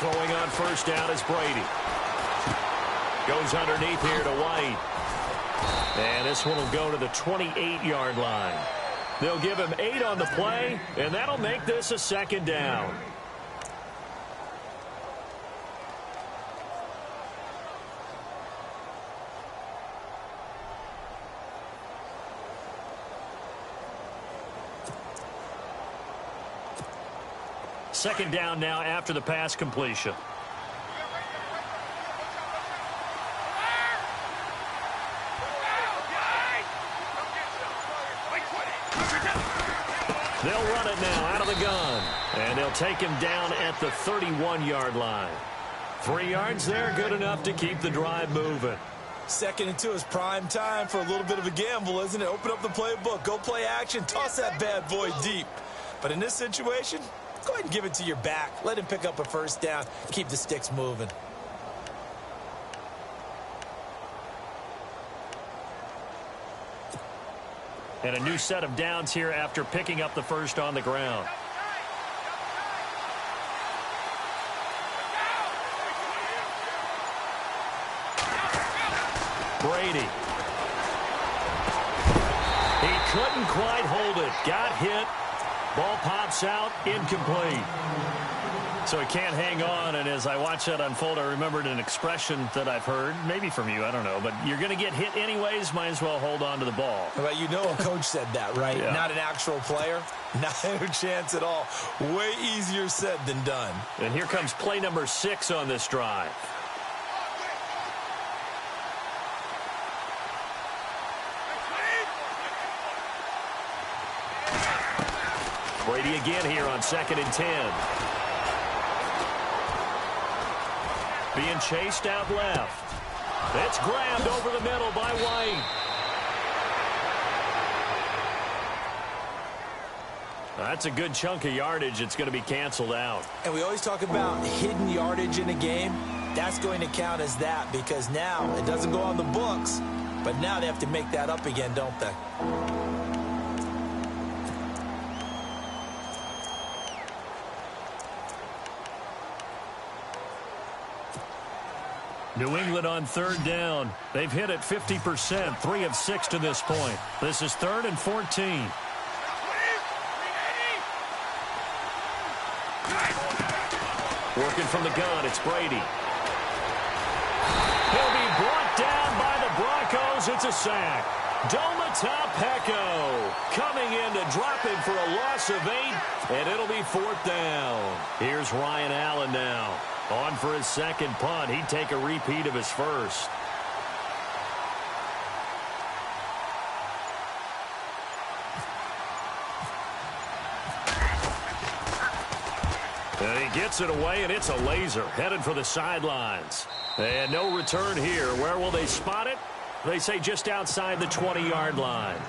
Speaker 4: Throwing on 1st down is Brady. Goes underneath here to White. And this one will go to the 28-yard line. They'll give him 8 on the play, and that'll make this a 2nd down. Second down now after the pass completion. They'll run it now out of the gun. And they'll take him down at the 31-yard line. 3 yards there, good enough to keep the drive moving.
Speaker 5: 2nd and 2 is prime time for a little bit of a gamble, isn't it? Open up the playbook, go play action, toss that bad boy deep. But in this situation, go ahead and give it to your back. Let him pick up a first down. Keep the sticks moving.
Speaker 4: And a new set of downs here after picking up the first on the ground. Brady. He couldn't quite hold it. Got hit. Ball pops out, incomplete. So he can't hang on, and as I watch that unfold, I remembered an expression that I've heard, maybe from you, I don't know, but you're going to get hit anyways, might as well hold on to the ball.
Speaker 5: Well, you know a coach said that, right?
Speaker 4: Yeah.
Speaker 5: Not an actual player. Not a chance at all. Way easier said than done.
Speaker 4: And here comes play number 6 on this drive. Brady again here on 2nd and 10. Being chased out left. It's grabbed over the middle by White. That's a good chunk of yardage. It's going to be canceled out.
Speaker 5: And we always talk about hidden yardage in a game. That's going to count as that because now it doesn't go on the books, but now they have to make that up again, don't they?
Speaker 4: New England on 3rd down. They've hit it 50%, 3 of 6 to this point. This is 3rd and 14. Working from the gun, it's Brady. He'll be brought down by the Broncos. It's a sack. Peko coming in to drop him for a loss of 8, and it'll be 4th down. Here's Ryan Allen now. On for his second punt. He'd take a repeat of his first. And he gets it away, and it's a laser. Headed for the sidelines. And no return here. Where will they spot it? They say just outside the 20-yard line.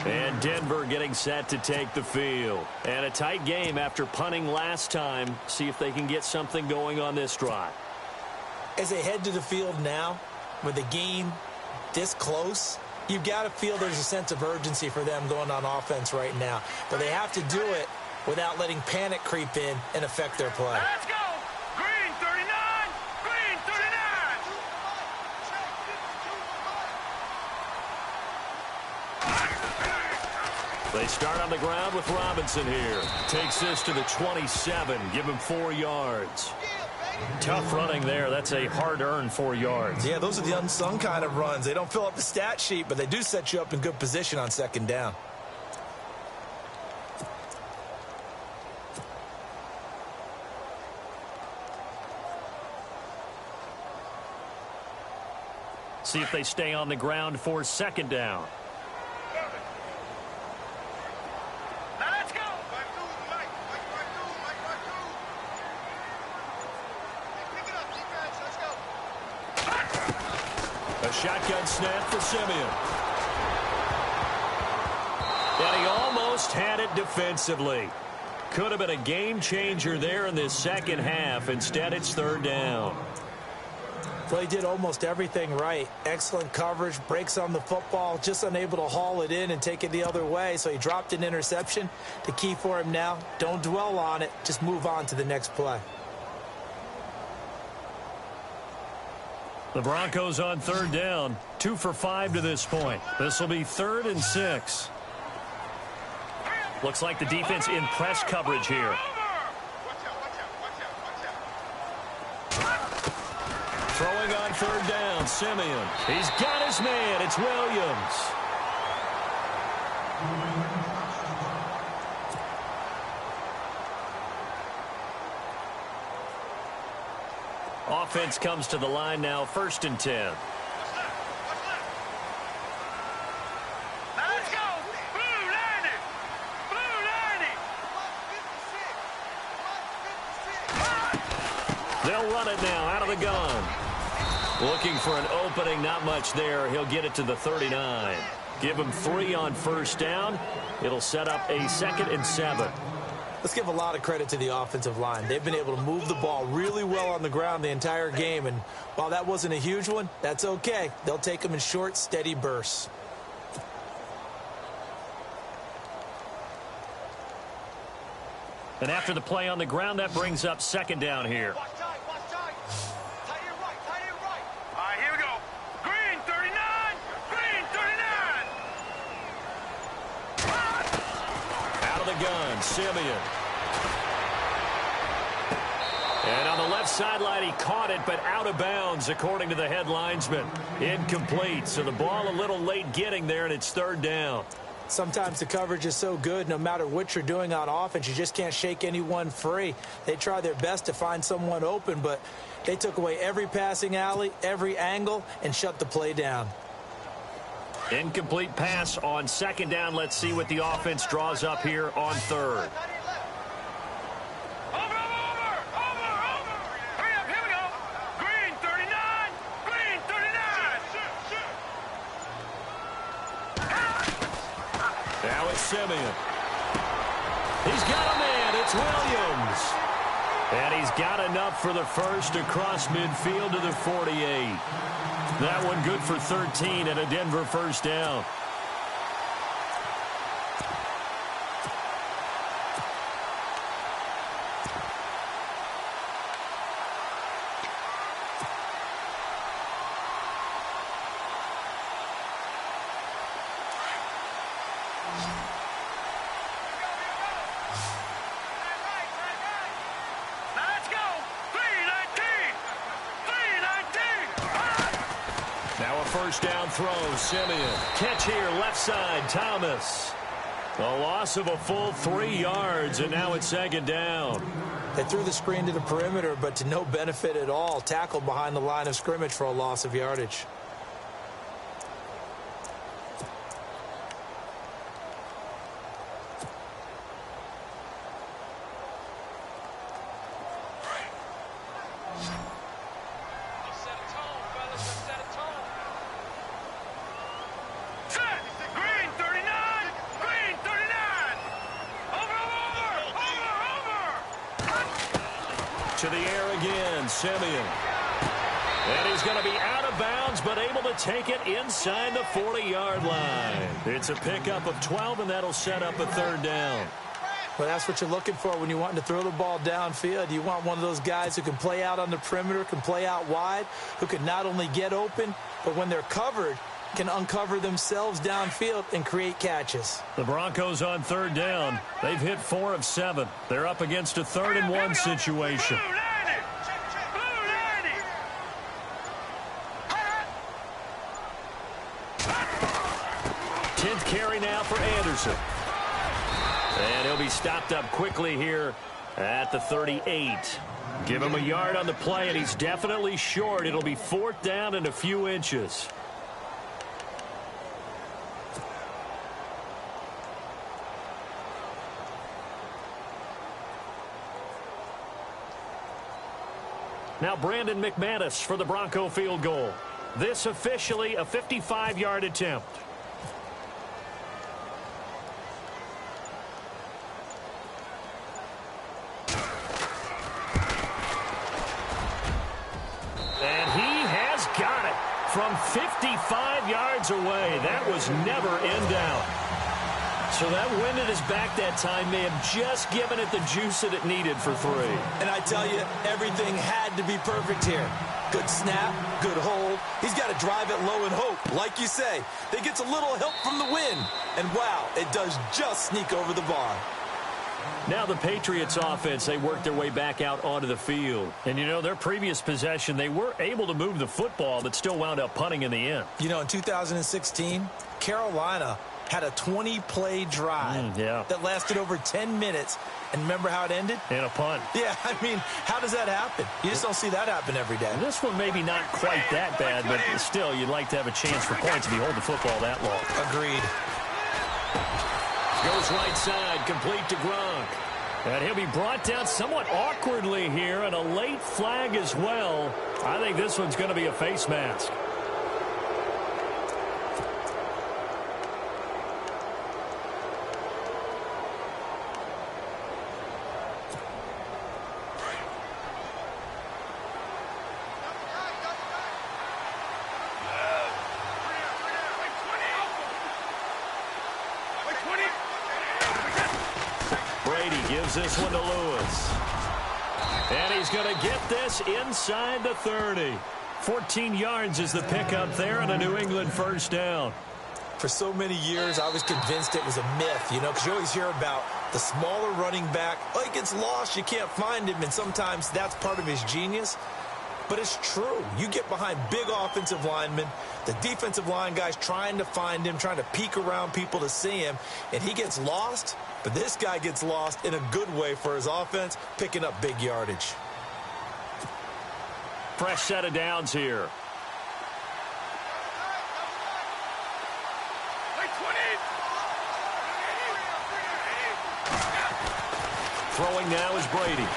Speaker 4: And Denver getting set to take the field. And a tight game after punting last time. See if they can get something going on this drive.
Speaker 5: As they head to the field now, with the game this close, you've got to feel there's a sense of urgency for them going on offense right now. But they have to do it without letting panic creep in and affect their play.
Speaker 1: Let's go! Green 39! Green 39!
Speaker 4: They start on the ground with Robinson here. Takes this to the 27. Give him 4 yards. Tough running there. That's a hard-earned 4 yards.
Speaker 5: Yeah, those are the unsung kind of runs. They don't fill up the stat sheet, but they do set you up in good position on 2nd down.
Speaker 4: See if they stay on the ground for 2nd down.
Speaker 1: Now let's go!
Speaker 4: A shotgun snap for Simeon. And he almost had it defensively. Could have been a game changer there in this second half. Instead, it's 3rd down.
Speaker 5: Well, he did almost everything right. Excellent coverage, breaks on the football, just unable to haul it in and take it the other way. So he dropped an interception. The key for him now, don't dwell on it. Just move on to the next play.
Speaker 4: The Broncos on 3rd down. 2 for 5 to this point. This will be 3rd and 6. Looks like the defense in press coverage here. Throwing on 3rd down, Simeon. He's got his man. It's Williams. Offense comes to the line now, 1st and 10.
Speaker 1: Let's go! Blue 90! Blue 90!
Speaker 4: They'll run it now out of the gun. Looking for an opening, not much there. He'll get it to the 39. Give him 3 on 1st down. It'll set up a 2nd and 7.
Speaker 5: Let's give a lot of credit to the offensive line. They've been able to move the ball really well on the ground the entire game. And while that wasn't a huge one, that's okay. They'll take them in short, steady bursts.
Speaker 4: And after the play on the ground, that brings up 2nd down here.
Speaker 1: Watch tight, watch tight. Tight end right, tight end right. All right, here we go. Green 39! Green 39!
Speaker 4: Out of the gun, Simeon. And on the left sideline, he caught it, but out of bounds, according to the head linesman. Incomplete, so the ball a little late getting there, and it's 3rd down.
Speaker 5: Sometimes the coverage is so good, no matter what you're doing on offense, you just can't shake anyone free. They try their best to find someone open, but they took away every passing alley, every angle, and shut the play down.
Speaker 4: Incomplete pass on 2nd down. Let's see what the offense draws up here on 3rd. Simeon. He's got a man. It's Williams. And he's got enough for the first across midfield to the 48. That one good for 13 and a Denver first down. First down throw, Simeon. Catch here, left side, Thomas. A loss of a full 3 yards, and now it's second down.
Speaker 5: They threw the screen to the perimeter, but to no benefit at all. Tackled behind the line of scrimmage for a loss of yardage.
Speaker 4: To the air again, Simeon. And he's going to be out of bounds, but able to take it inside the 40-yard line. It's a pickup of 12, and that'll set up a third down.
Speaker 5: Well, that's what you're looking for when you want to throw the ball downfield. You want one of those guys who can play out on the perimeter, can play out wide, who can not only get open, but when they're covered, can uncover themselves downfield and create catches.
Speaker 4: The Broncos on third down. They've hit 4 of 7. They're up against a 3rd-and-1 situation. 10th carry now for Anderson. And he'll be stopped up quickly here at the 38. Give him a yard on the play, and he's definitely short. It'll be 4th down and a few inches. Now Brandon McManus for the Bronco field goal. This officially a 55-yard attempt. And he has got it from 55 yards away. That was never in doubt. So that wind at his back that time may have just given it the juice that it needed for 3.
Speaker 5: And I tell you, everything had to be perfect here. Good snap, good hold. He's got to drive it low and hope. Like you say, they gets a little help from the wind. And wow, it does just sneak over the bar.
Speaker 4: Now the Patriots offense, they worked their way back out onto the field. And, you know, their previous possession, they were able to move the football but still wound up punting in the end.
Speaker 5: You know, in 2016, Carolina had a 20-play drive that lasted over 10 minutes. And remember how it ended?
Speaker 4: In a punt.
Speaker 5: Yeah, I mean, how does that happen? You just don't see that happen every day.
Speaker 4: This one maybe not quite that bad, but still, you'd like to have a chance for points if you hold the football that long.
Speaker 5: Agreed.
Speaker 4: Goes right side, complete to Gronk. And he'll be brought down somewhat awkwardly here, and a late flag as well. I think this one's going to be a face mask. Gives this one to Lewis. And he's going to get this inside the 30. 14 yards is the pickup there and a New England first down.
Speaker 5: For so many years, I was convinced it was a myth, you know, because you always hear about the smaller running back. Oh, he gets lost, you can't find him, and sometimes that's part of his genius. But it's true. You get behind big offensive linemen, the defensive line guys trying to find him, trying to peek around people to see him, and he gets lost. But this guy gets lost in a good way for his offense, picking up big yardage.
Speaker 4: Fresh set of downs here. Throwing now is Brady.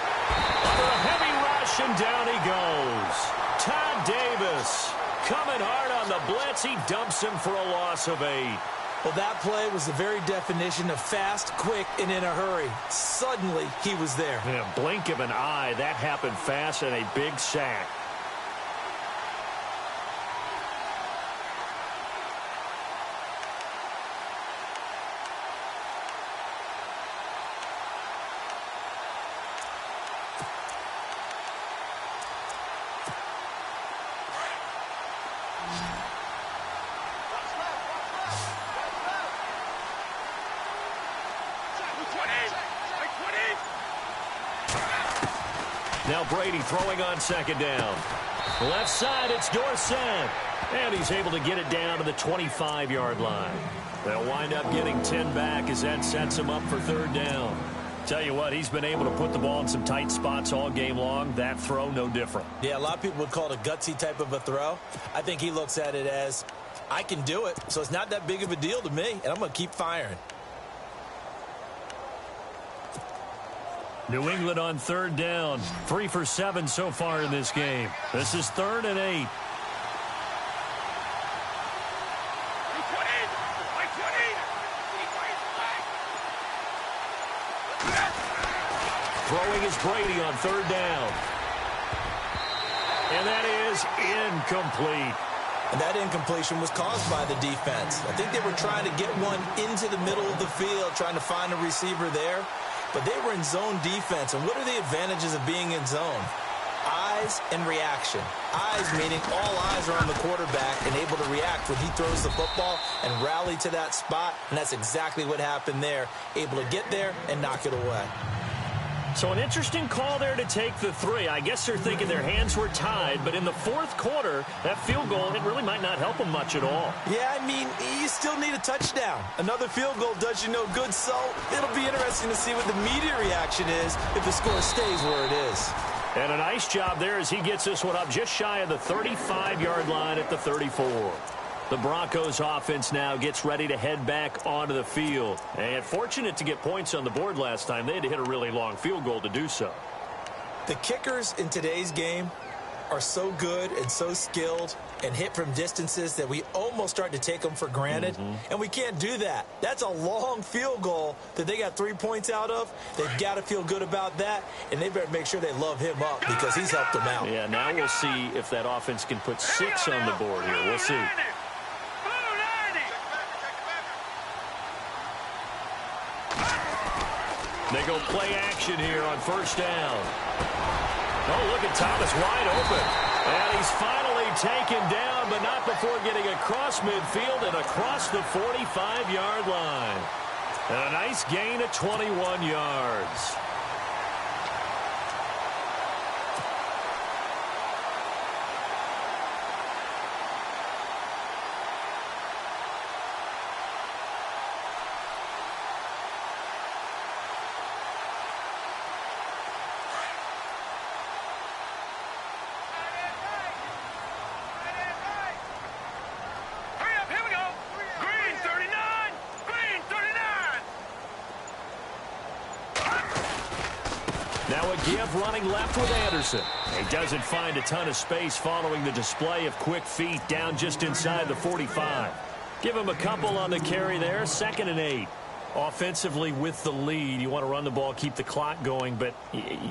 Speaker 4: Under a heavy rush, and down he goes. Todd Davis coming hard on the blitz. He dumps him for a loss of 8.
Speaker 5: Well, that play was the very definition of fast, quick, and in a hurry. Suddenly, he was there.
Speaker 4: In a blink of an eye, that happened fast and a big sack. Now Brady throwing on second down. Left side, it's Dorsett. And he's able to get it down to the 25-yard line. They'll wind up getting 10 back as that sets him up for third down. Tell you what, he's been able to put the ball in some tight spots all game long. That throw, no different.
Speaker 5: Yeah, a lot of people would call it a gutsy type of a throw. I think he looks at it as, I can do it, so it's not that big of a deal to me, and I'm going to keep firing.
Speaker 4: New England on third down. 3 for 7 so far in this game. This is 3rd and 8. Throwing is Brady on third down. And that is incomplete.
Speaker 5: And that incompletion was caused by the defense. I think they were trying to get one into the middle of the field, trying to find a receiver there. But they were in zone defense. And what are the advantages of being in zone? Eyes and reaction. Eyes meaning all eyes are on the quarterback and able to react when he throws the football and rally to that spot. And that's exactly what happened there. Able to get there and knock it away.
Speaker 4: So an interesting call there to take the 3. I guess they're thinking their hands were tied, but in the 4th quarter, that field goal, it really might not help them much at all.
Speaker 5: Yeah, I mean, you still need a touchdown. Another field goal does you no good, so it'll be interesting to see what the media reaction is if the score stays where it is.
Speaker 4: And a nice job there as he gets this one up just shy of the 35-yard line at the 34. The Broncos offense now gets ready to head back onto the field. And fortunate to get points on the board last time. They had to hit a really long field goal to do so.
Speaker 5: The kickers in today's game are so good and so skilled and hit from distances that we almost start to take them for granted. And we can't do that. That's a long field goal that they got 3 points out of. They've got to feel good about that, and they better make sure they love him up because he's helped them out.
Speaker 4: Yeah, now we'll see if that offense can put 6 on the board here. We'll see. They go play action here on first down. Oh, look at Thomas wide open. And he's finally taken down, but not before getting across midfield and across the 45-yard line. And a nice gain of 21 yards. Now a give running left with Anderson. He doesn't find a ton of space following the display of quick feet down just inside the 45. Give him a couple on the carry there. 2nd and 8. Offensively with the lead, you want to run the ball, keep the clock going, but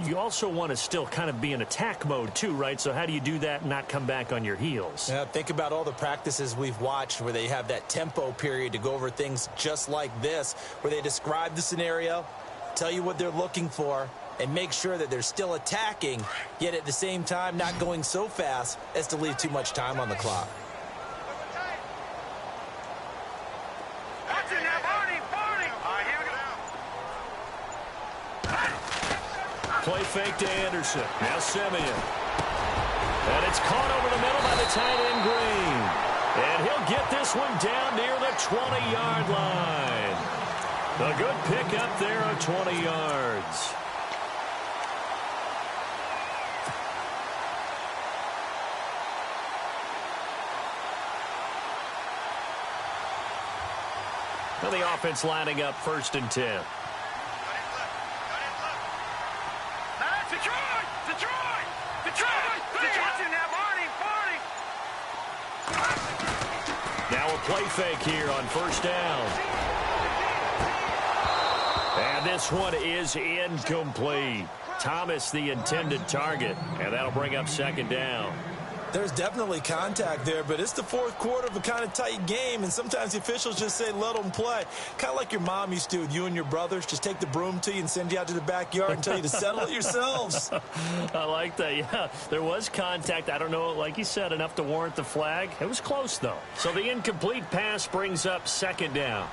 Speaker 4: you also want to still kind of be in attack mode too, right? So how do you do that and not come back on your heels?
Speaker 5: Yeah, think about all the practices we've watched where they have that tempo period to go over things just like this, where they describe the scenario, tell you what they're looking for, and make sure that they're still attacking, yet at the same time not going so fast as to leave too much time on the clock.
Speaker 4: Play fake to Anderson. Now Simeon. And it's caught over the middle by the tight end Green. And he'll get this one down near the 20-yard line. A good pickup there of 20 yards. Now the offense lining up 1st and 10. Now a play fake here on first down. And this one is incomplete. Thomas, the intended target, and that'll bring up second down.
Speaker 5: There's definitely contact there, but it's the fourth quarter of a kind of tight game, and sometimes the officials just say let them play. Kind of like your mom used to with you and your brothers. Just take the broom to you and send you out to the backyard and tell you to settle it yourselves.
Speaker 4: I like that, yeah. There was contact. I don't know, like you said, enough to warrant the flag. It was close, though. So the incomplete pass brings up second down.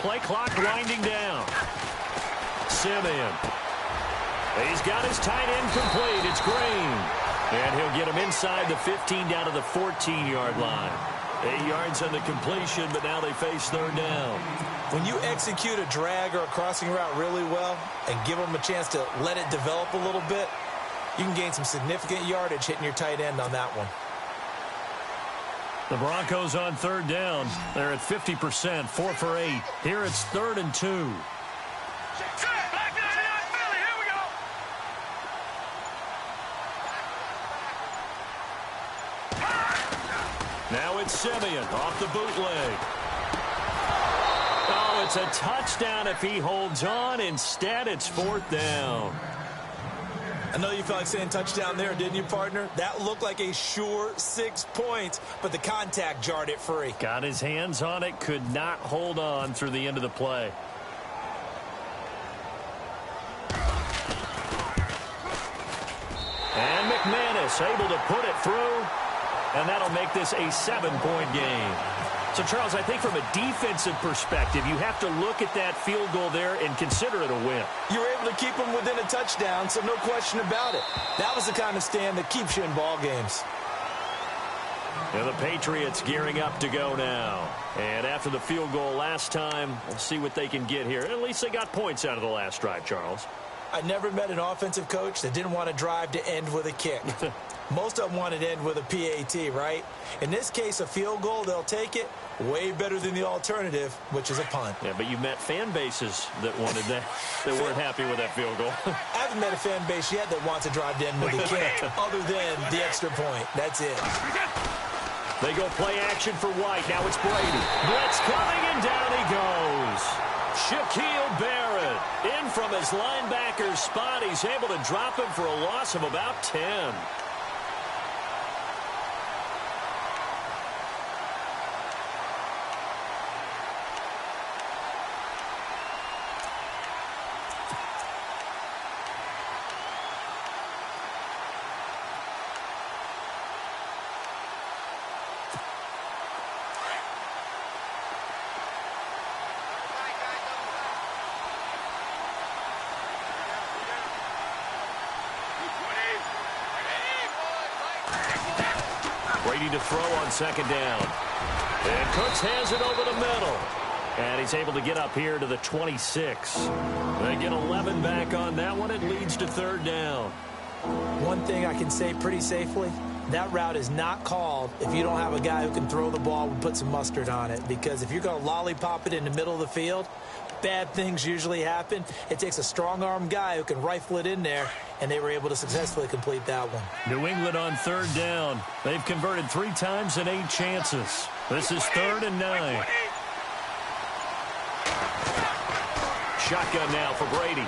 Speaker 4: Play clock winding down. Simeon. He's got his tight end complete. It's Green. And he'll get him inside the 15 down to the 14-yard line. 8 yards on the completion, but now they face third down.
Speaker 5: When you execute a drag or a crossing route really well and give them a chance to let it develop a little bit, you can gain some significant yardage hitting your tight end on that one.
Speaker 4: The Broncos on third down. They're at 50%, 4 for 8. Here it's 3rd and 2. Now it's Simeon off the bootleg. Oh, it's a touchdown if he holds on. Instead, it's 4th down.
Speaker 5: I know you felt like saying touchdown there, didn't you, partner? That looked like a sure 6 points, but the contact jarred it free.
Speaker 4: Got his hands on it, could not hold on through the end of the play. And McManus able to put it through, and that'll make this a 7-point game. So, Charles, I think from a defensive perspective, you have to look at that field goal there and consider it a win.
Speaker 5: You were able to keep them within a touchdown, so no question about it. That was the kind of stand that keeps you in ball games.
Speaker 4: And the Patriots gearing up to go now. And after the field goal last time, we'll see what they can get here. At least they got points out of the last drive, Charles.
Speaker 5: I never met an offensive coach that didn't want to drive to end with a kick. Most of them wanted to end with a PAT, right? In this case, a field goal, they'll take it. Way better than the alternative, which is a punt.
Speaker 4: Yeah, but you met fan bases that wanted that, that weren't happy with that field goal.
Speaker 5: I haven't met a fan base yet that wants to drive to end with a kick, other than the extra point. That's it.
Speaker 4: They go play action for White. Now it's Brady. Brett's coming, and down he goes. Shaquille Barrett in from his linebacker's spot. He's able to drop him for a loss of about 10. Brady to throw on second down. And Cooks has it over the middle. And he's able to get up here to the 26. They get 11 back on that one. It leads to third down.
Speaker 5: One thing I can say pretty safely, that route is not called if you don't have a guy who can throw the ball and put some mustard on it. Because if you're going to lollipop it in the middle of the field, bad things usually happen. It takes a strong-arm guy who can rifle it in there, and they were able to successfully complete that one.
Speaker 4: New England on third down. They've converted 3 times in 8 chances. This is 3rd and 9. Shotgun now for Brady.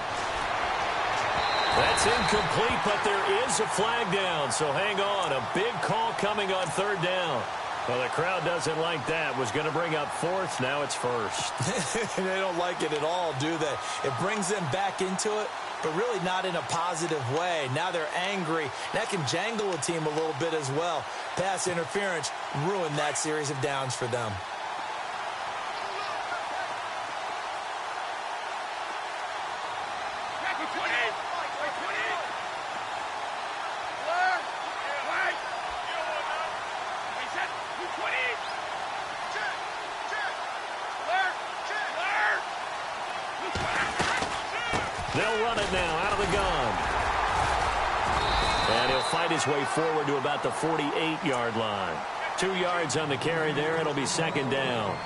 Speaker 4: That's incomplete, but there is a flag down, so hang on. A big call coming on third down. Well, the crowd doesn't like that. Was going to bring up 4th. Now it's 1st.
Speaker 5: They don't like it at all, do they? It brings them back into it, but really not in a positive way. Now they're angry. That can jangle a team a little bit as well. Pass interference ruined that series of downs for them.
Speaker 4: They'll run it now out of the gun. And he'll fight his way forward to about the 48-yard line. 2 yards on the carry there. It'll be second down.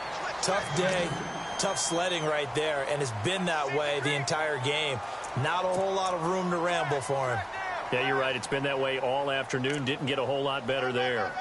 Speaker 5: Tough day. Tough sledding right there, and it's been that way the entire game. Not a whole lot of room to ramble for him.
Speaker 4: Yeah, you're right. It's been that way all afternoon. Didn't get a whole lot better there.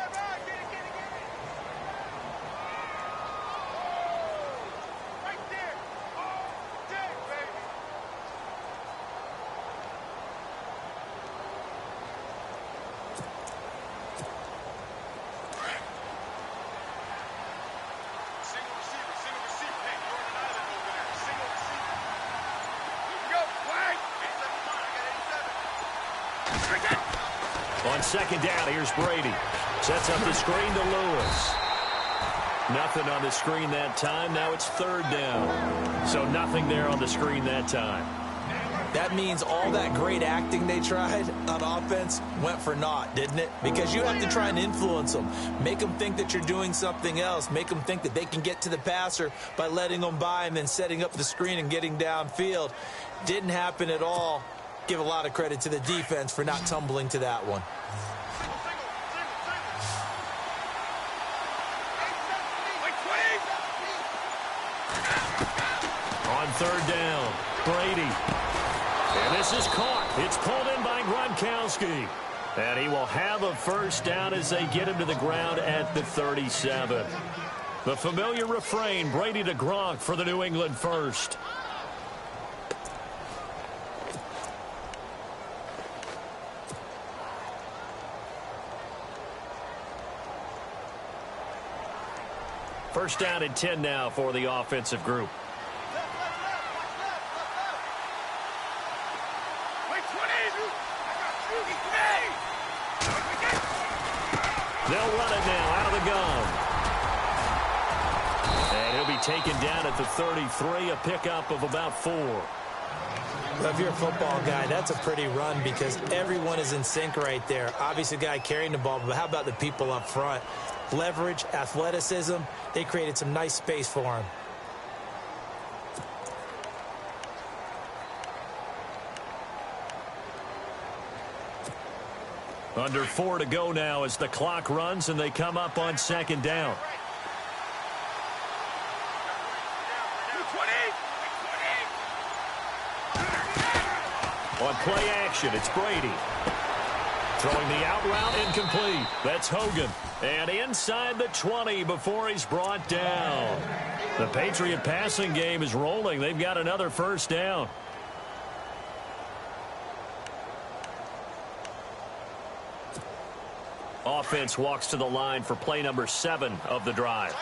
Speaker 4: On second down, here's Brady. Sets up the screen to Lewis. Nothing on the screen that time. Now it's third down. So nothing there on the screen that time.
Speaker 5: That means all that great acting they tried on offense went for naught, didn't it? Because you have to try and influence them. Make them think that you're doing something else. Make them think that they can get to the passer by letting them by and then setting up the screen and getting downfield. Didn't happen at all. Give a lot of credit to the defense for not tumbling to that one.
Speaker 4: On third down, Brady. And this is caught. It's pulled in by Gronkowski. And he will have a first down as they get him to the ground at the 37. The familiar refrain, Brady to Gronk for the New England first. First down and 10 now for the offensive group. They'll run it now out of the gun. And he'll be taken down at the 33, a pickup of about 4.
Speaker 5: Well, if you're a football guy, that's a pretty run because everyone is in sync right there. Obviously, the guy carrying the ball, but how about the people up front? Leverage, athleticism, they created some nice space for him.
Speaker 4: Under 4 to go now as the clock runs and they come up on second down. On play action, it's Brady. Throwing the out route incomplete. That's Hogan. And inside the 20 before he's brought down. The Patriot passing game is rolling. They've got another first down. Offense walks to the line for play number 7 of the drive.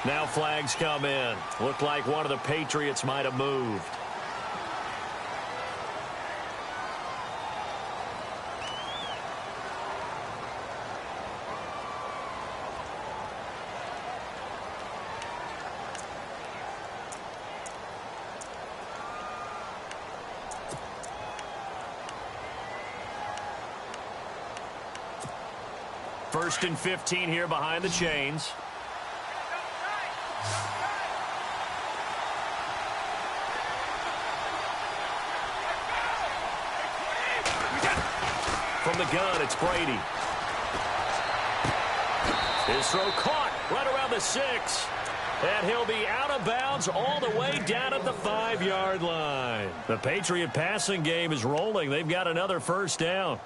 Speaker 4: Now flags come in. Looked like one of the Patriots might have moved. First and 15 here behind the chains. From the gun, it's Brady. His throw caught right around the 6. And he'll be out of bounds all the way down at the 5-yard line. The Patriot passing game is rolling. They've got another first down.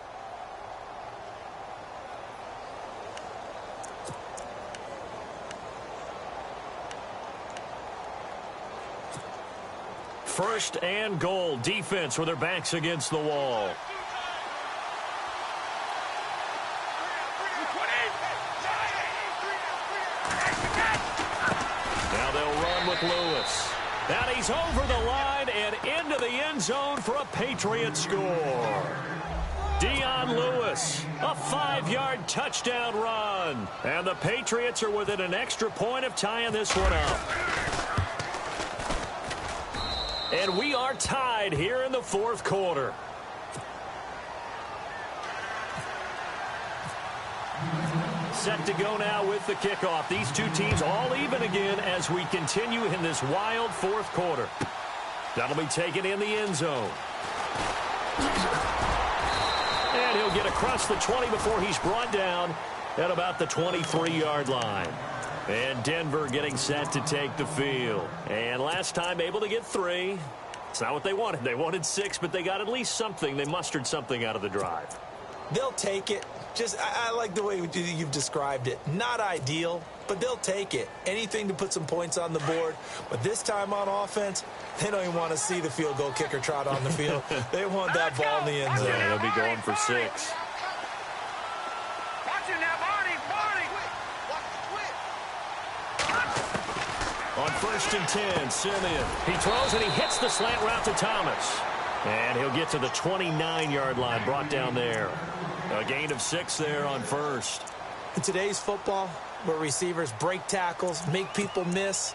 Speaker 4: First and goal. Defense with their backs against the wall. Now they'll run with Lewis. And he's over the line and into the end zone for a Patriot score. Dion Lewis, a 5-yard touchdown run. And the Patriots are within an extra point of tying this one up. And we are tied here in the 4th quarter. Set to go now with the kickoff. These two teams all even again as we continue in this wild 4th quarter. That'll be taken in the end zone. And he'll get across the 20 before he's brought down at about the 23-yard line. And Denver getting set to take the field. And last time able to get 3. It's not what they wanted. They wanted 6, but they got at least something. They mustered something out of the drive.
Speaker 5: They'll take it. I like the way you've described it. Not ideal, but they'll take it. Anything to put some points on the board. But this time on offense, they don't even want to see the field goal kicker trot on the field. They want that ball in the end zone.
Speaker 4: Yeah, they'll be going for 6.
Speaker 1: Watch it now, Barney.
Speaker 4: On 1st and 10, Simeon. He throws and he hits the slant route to Thomas. And he'll get to the 29-yard line, brought down there. A gain of 6 there on 1st.
Speaker 5: In today's football, where receivers break tackles, make people miss,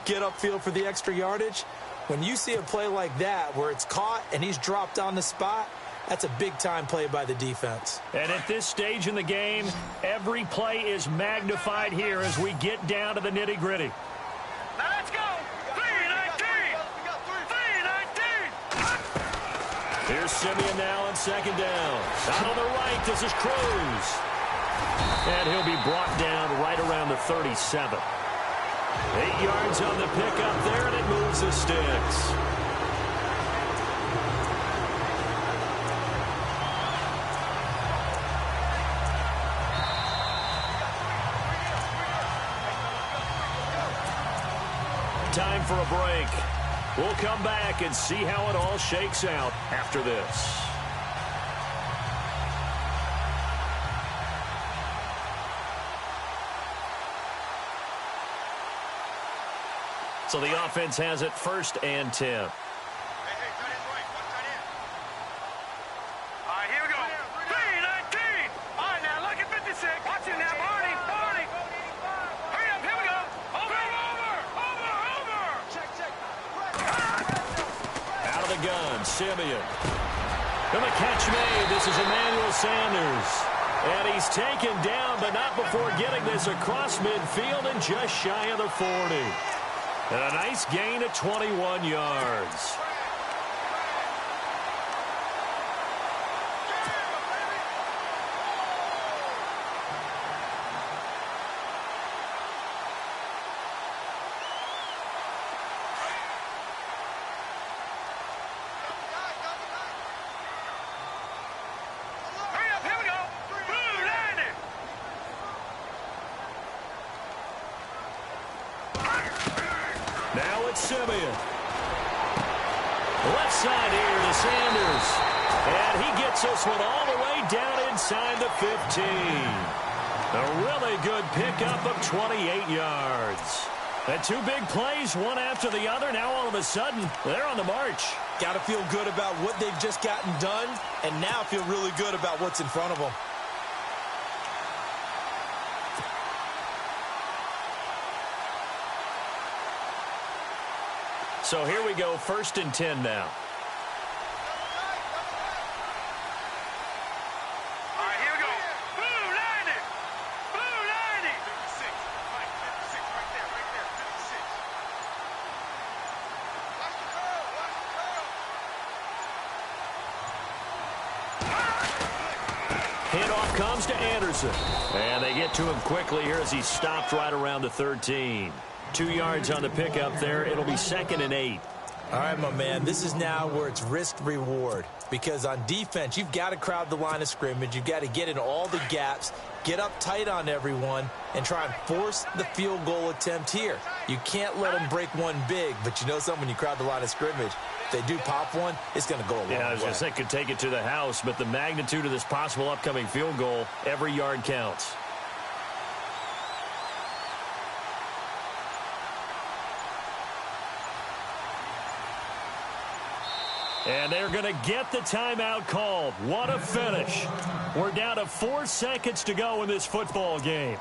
Speaker 5: get upfield for the extra yardage, when you see a play like that where it's caught and he's dropped on the spot, that's a big-time play by the defense.
Speaker 4: And at this stage in the game, every play is magnified here as we get down to the nitty-gritty.
Speaker 1: Now let's go. 3-19. 3-19.
Speaker 4: Here's Simeon now on 2nd down. Out on the right, this is Cruz. And he'll be brought down right around the 37. 8 yards on the pickup there, and it moves the sticks. Time for a break. We'll come back and see how it all shakes out after this. So the offense has it 1st and 10.
Speaker 1: Hey, tight end right. One tight end. All right, here we go. 3-19. All right, now look at 56. Watch it now, Barney. Hurry up, here we go. Over. Check.
Speaker 4: Out of the gun, Simeon. And the catch made. This is Emmanuel Sanders. And he's taken down, but not before getting this across midfield and just shy of the 40. And a nice gain of 21 yards.
Speaker 1: Hurry up, here we go. Blue landing.
Speaker 4: Now it's Simeon. Left side here to Sanders. And he gets this one all the way down inside the 15. A really good pickup of 28 yards. And 2 big plays, one after the other. Now all of a sudden, they're on the march.
Speaker 5: Got to feel good about what they've just gotten done, and now feel really good about what's in front of them.
Speaker 4: So here we go, 1st and 10 now.
Speaker 1: All right, here we go. Blue landing. 56. Right, 56 right there. 56. Watch the curl.
Speaker 4: Handoff comes to Anderson. And they get to him quickly here as he stopped right around the 13. 2 yards on the pickup there. It'll be 2nd and 8.
Speaker 5: All right, my man, this is now where it's risk-reward. Because on defense, you've got to crowd the line of scrimmage. You've got to get in all the gaps, get up tight on everyone, and try and force the field goal attempt here. You can't let them break one big, but you know something, when you crowd the line of scrimmage, if they do pop one, it's going to go a long way.
Speaker 4: Yeah, I was going to say, could take it to the house, but the magnitude of this possible upcoming field goal, every yard counts. And they're going to get the timeout called. What a finish. We're down to 4 seconds to go in this football game.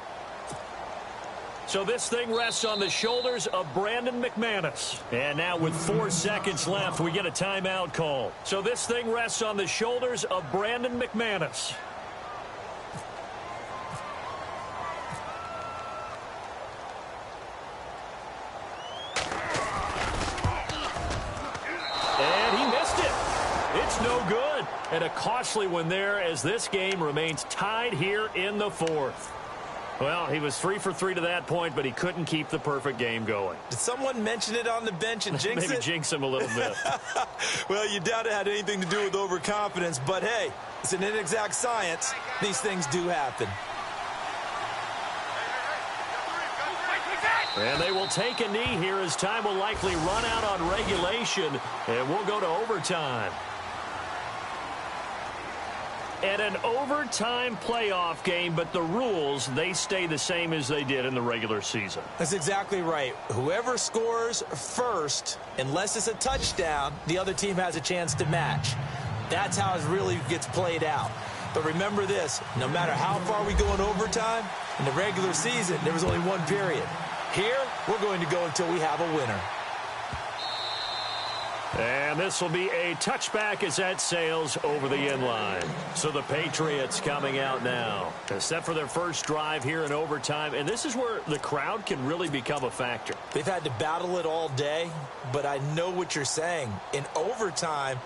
Speaker 4: So this thing rests on the shoulders of Brandon McManus. And now with 4 seconds left, we get a timeout call. So this thing rests on the shoulders of Brandon McManus. and a costly one there as this game remains tied here in the fourth. Well, he was 3 for 3 to that point, but he couldn't keep the perfect game going.
Speaker 5: Did someone mention it on the bench and jinx
Speaker 4: Maybe
Speaker 5: it?
Speaker 4: jinx him a little bit.
Speaker 5: Well, you doubt it had anything to do with overconfidence, but hey, it's an inexact science. These things do happen.
Speaker 4: And they will take a knee here as time will likely run out on regulation, and we'll go to overtime. And an overtime playoff game, but the rules, they stay the same as they did in the regular season.
Speaker 5: That's exactly right. Whoever scores first, unless it's a touchdown, the other team has a chance to match. That's how it really gets played out. But remember this, no matter how far we go in overtime, in the regular season, there was only one period. Here, we're going to go until we have a winner.
Speaker 4: And this will be a touchback as that sails over the end line. So the Patriots coming out now, set for their first drive here in overtime. And this is where the crowd can really become a factor.
Speaker 5: They've had to battle it all day, but I know what you're saying. In overtime,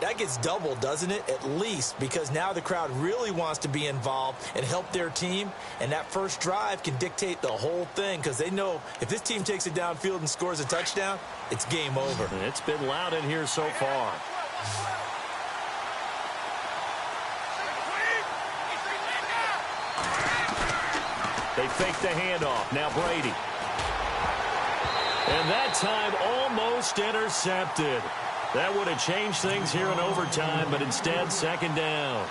Speaker 5: that gets doubled, doesn't it? At least, because now the crowd really wants to be involved and help their team. And that first drive can dictate the whole thing because they know if this team takes it downfield and scores a touchdown, it's game over.
Speaker 4: And it's been loud in here so far. They fake the handoff. Now Brady. And that time almost intercepted. That would have changed things here in overtime, but instead, second down.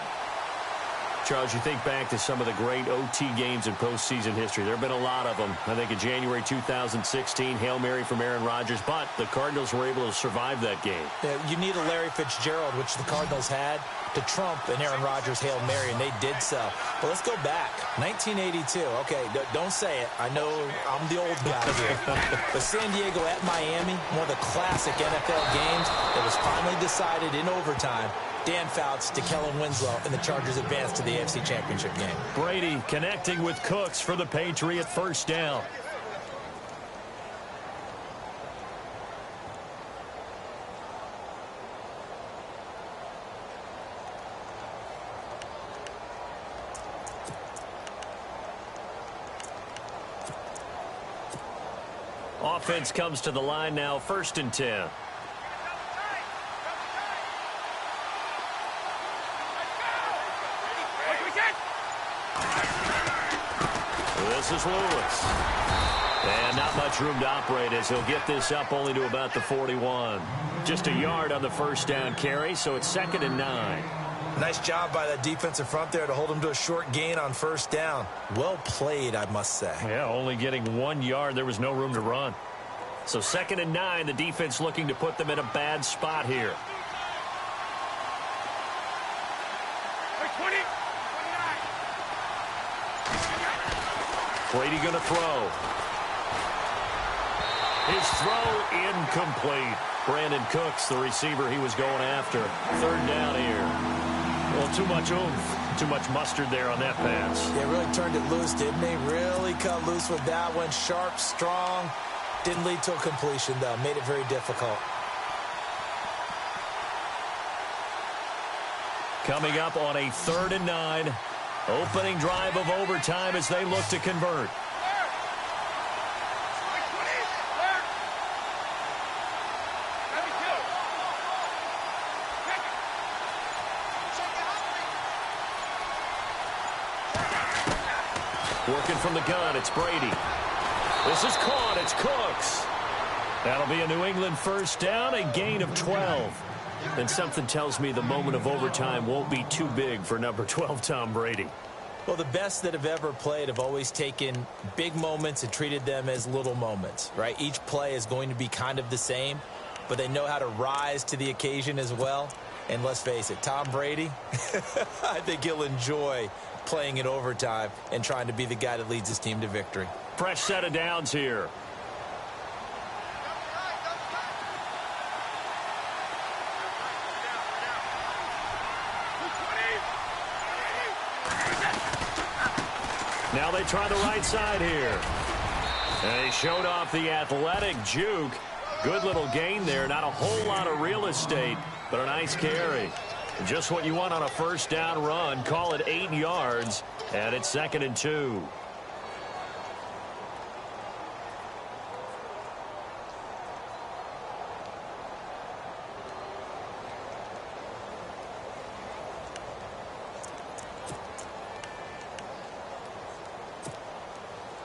Speaker 4: Charles, you think back to some of the great OT games in postseason history. There have been a lot of them. I think in January 2016, Hail Mary from Aaron Rodgers, but the Cardinals were able to survive that game.
Speaker 5: Yeah, you need a Larry Fitzgerald, which the Cardinals had, to trump an Aaron Rodgers Hail Mary, and they did so. But let's go back. 1982. Okay, don't say it. I know I'm the old guy here. But San Diego at Miami, one of the classic NFL games that was finally decided in overtime. Dan Fouts to Kellen Winslow, and the Chargers advance to the AFC Championship game.
Speaker 4: Brady connecting with Cooks for the Patriot first down. Offense comes to the line now, 1st and 10. This is Lewis. And not much room to operate as he'll get this up only to about the 41. Just a yard on the first down carry, so it's 2nd and 9.
Speaker 5: Nice job by that defensive front there to hold him to a short gain on first down. Well played, I must say.
Speaker 4: Yeah, only getting 1 yard. There was no room to run. So 2nd and 9, the defense looking to put them in a bad spot here.
Speaker 1: 20.
Speaker 4: Brady going to throw. His throw incomplete. Brandon Cooks, the receiver he was going after. 3rd down here. Well, too much oomph, too much mustard there on that pass.
Speaker 5: They really turned it loose, didn't they? Really cut loose with that one. Sharp, strong. Didn't lead to a completion, though. Made it very difficult.
Speaker 4: Coming up on a 3rd and 9. Opening drive of overtime as they look to convert. Working from the gun, it's Brady. This is caught, it's Cooks. That'll be a New England first down, a gain of 12. And something tells me the moment of overtime won't be too big for number 12, Tom Brady.
Speaker 5: Well, the best that have ever played have always taken big moments and treated them as little moments, right? Each play is going to be kind of the same, but they know how to rise to the occasion as well. And let's face it, Tom Brady, I think he'll enjoy playing in overtime and trying to be the guy that leads his team to victory.
Speaker 4: Fresh set of downs here. Now they try the right side here. And he showed off the athletic juke. Good little gain there. Not a whole lot of real estate, but a nice carry. Just what you want on a first down run. Call it 8 yards, and it's 2nd and 2.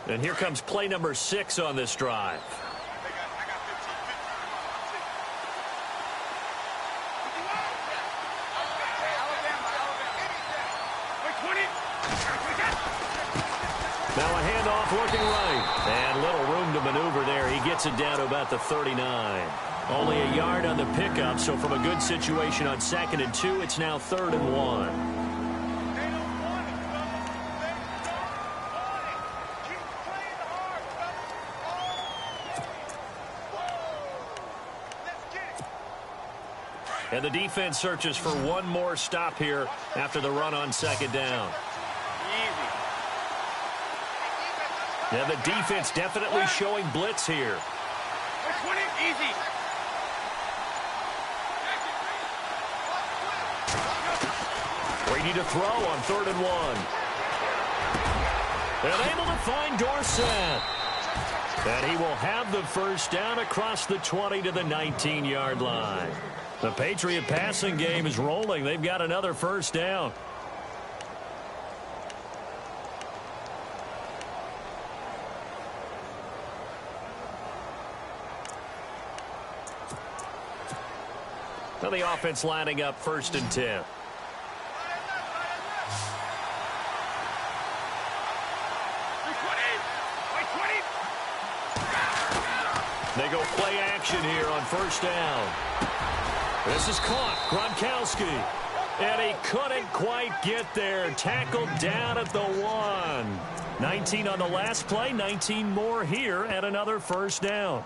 Speaker 4: And here comes play number 6 on this drive. Now a handoff looking right. And little room to maneuver there. He gets it down to about the 39. Only a yard on the pickup, so from a good situation on 2nd and 2, it's now 3rd and 1. And the defense searches for one more stop here after the run on 2nd down. Yeah, the defense definitely showing blitz here.
Speaker 1: Easy.
Speaker 4: Brady to throw on 3rd and 1. And able to find Dorsett. And he will have the first down across the 20 to the 19-yard line. The Patriot passing game is rolling. They've got another first down. Now the offense lining up 1st and 10. They go play action here on 1st down. This is caught. Gronkowski. And he couldn't quite get there. Tackled down at the 1. 19 on the last play. 19 more here at another first down.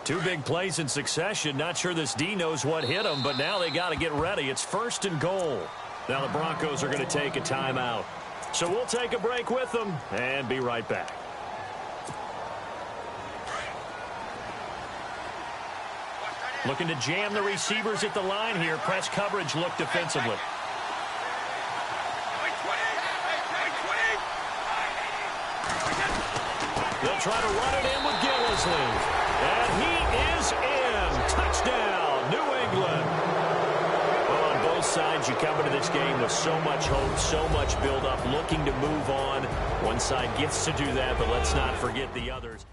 Speaker 4: Two big plays in succession. Not sure this D knows what hit him, but now they got to get ready. It's 1st and goal. Now the Broncos are going to take a timeout. So we'll take a break with them and be right back. Looking to jam the receivers at the line here. Press coverage look defensively. They'll try to run it in with Gillisley. And he is in. Touchdown, New England. Well, on both sides, you come into this game with so much hope, so much build-up, looking to move on. One side gets to do that, but let's not forget the others.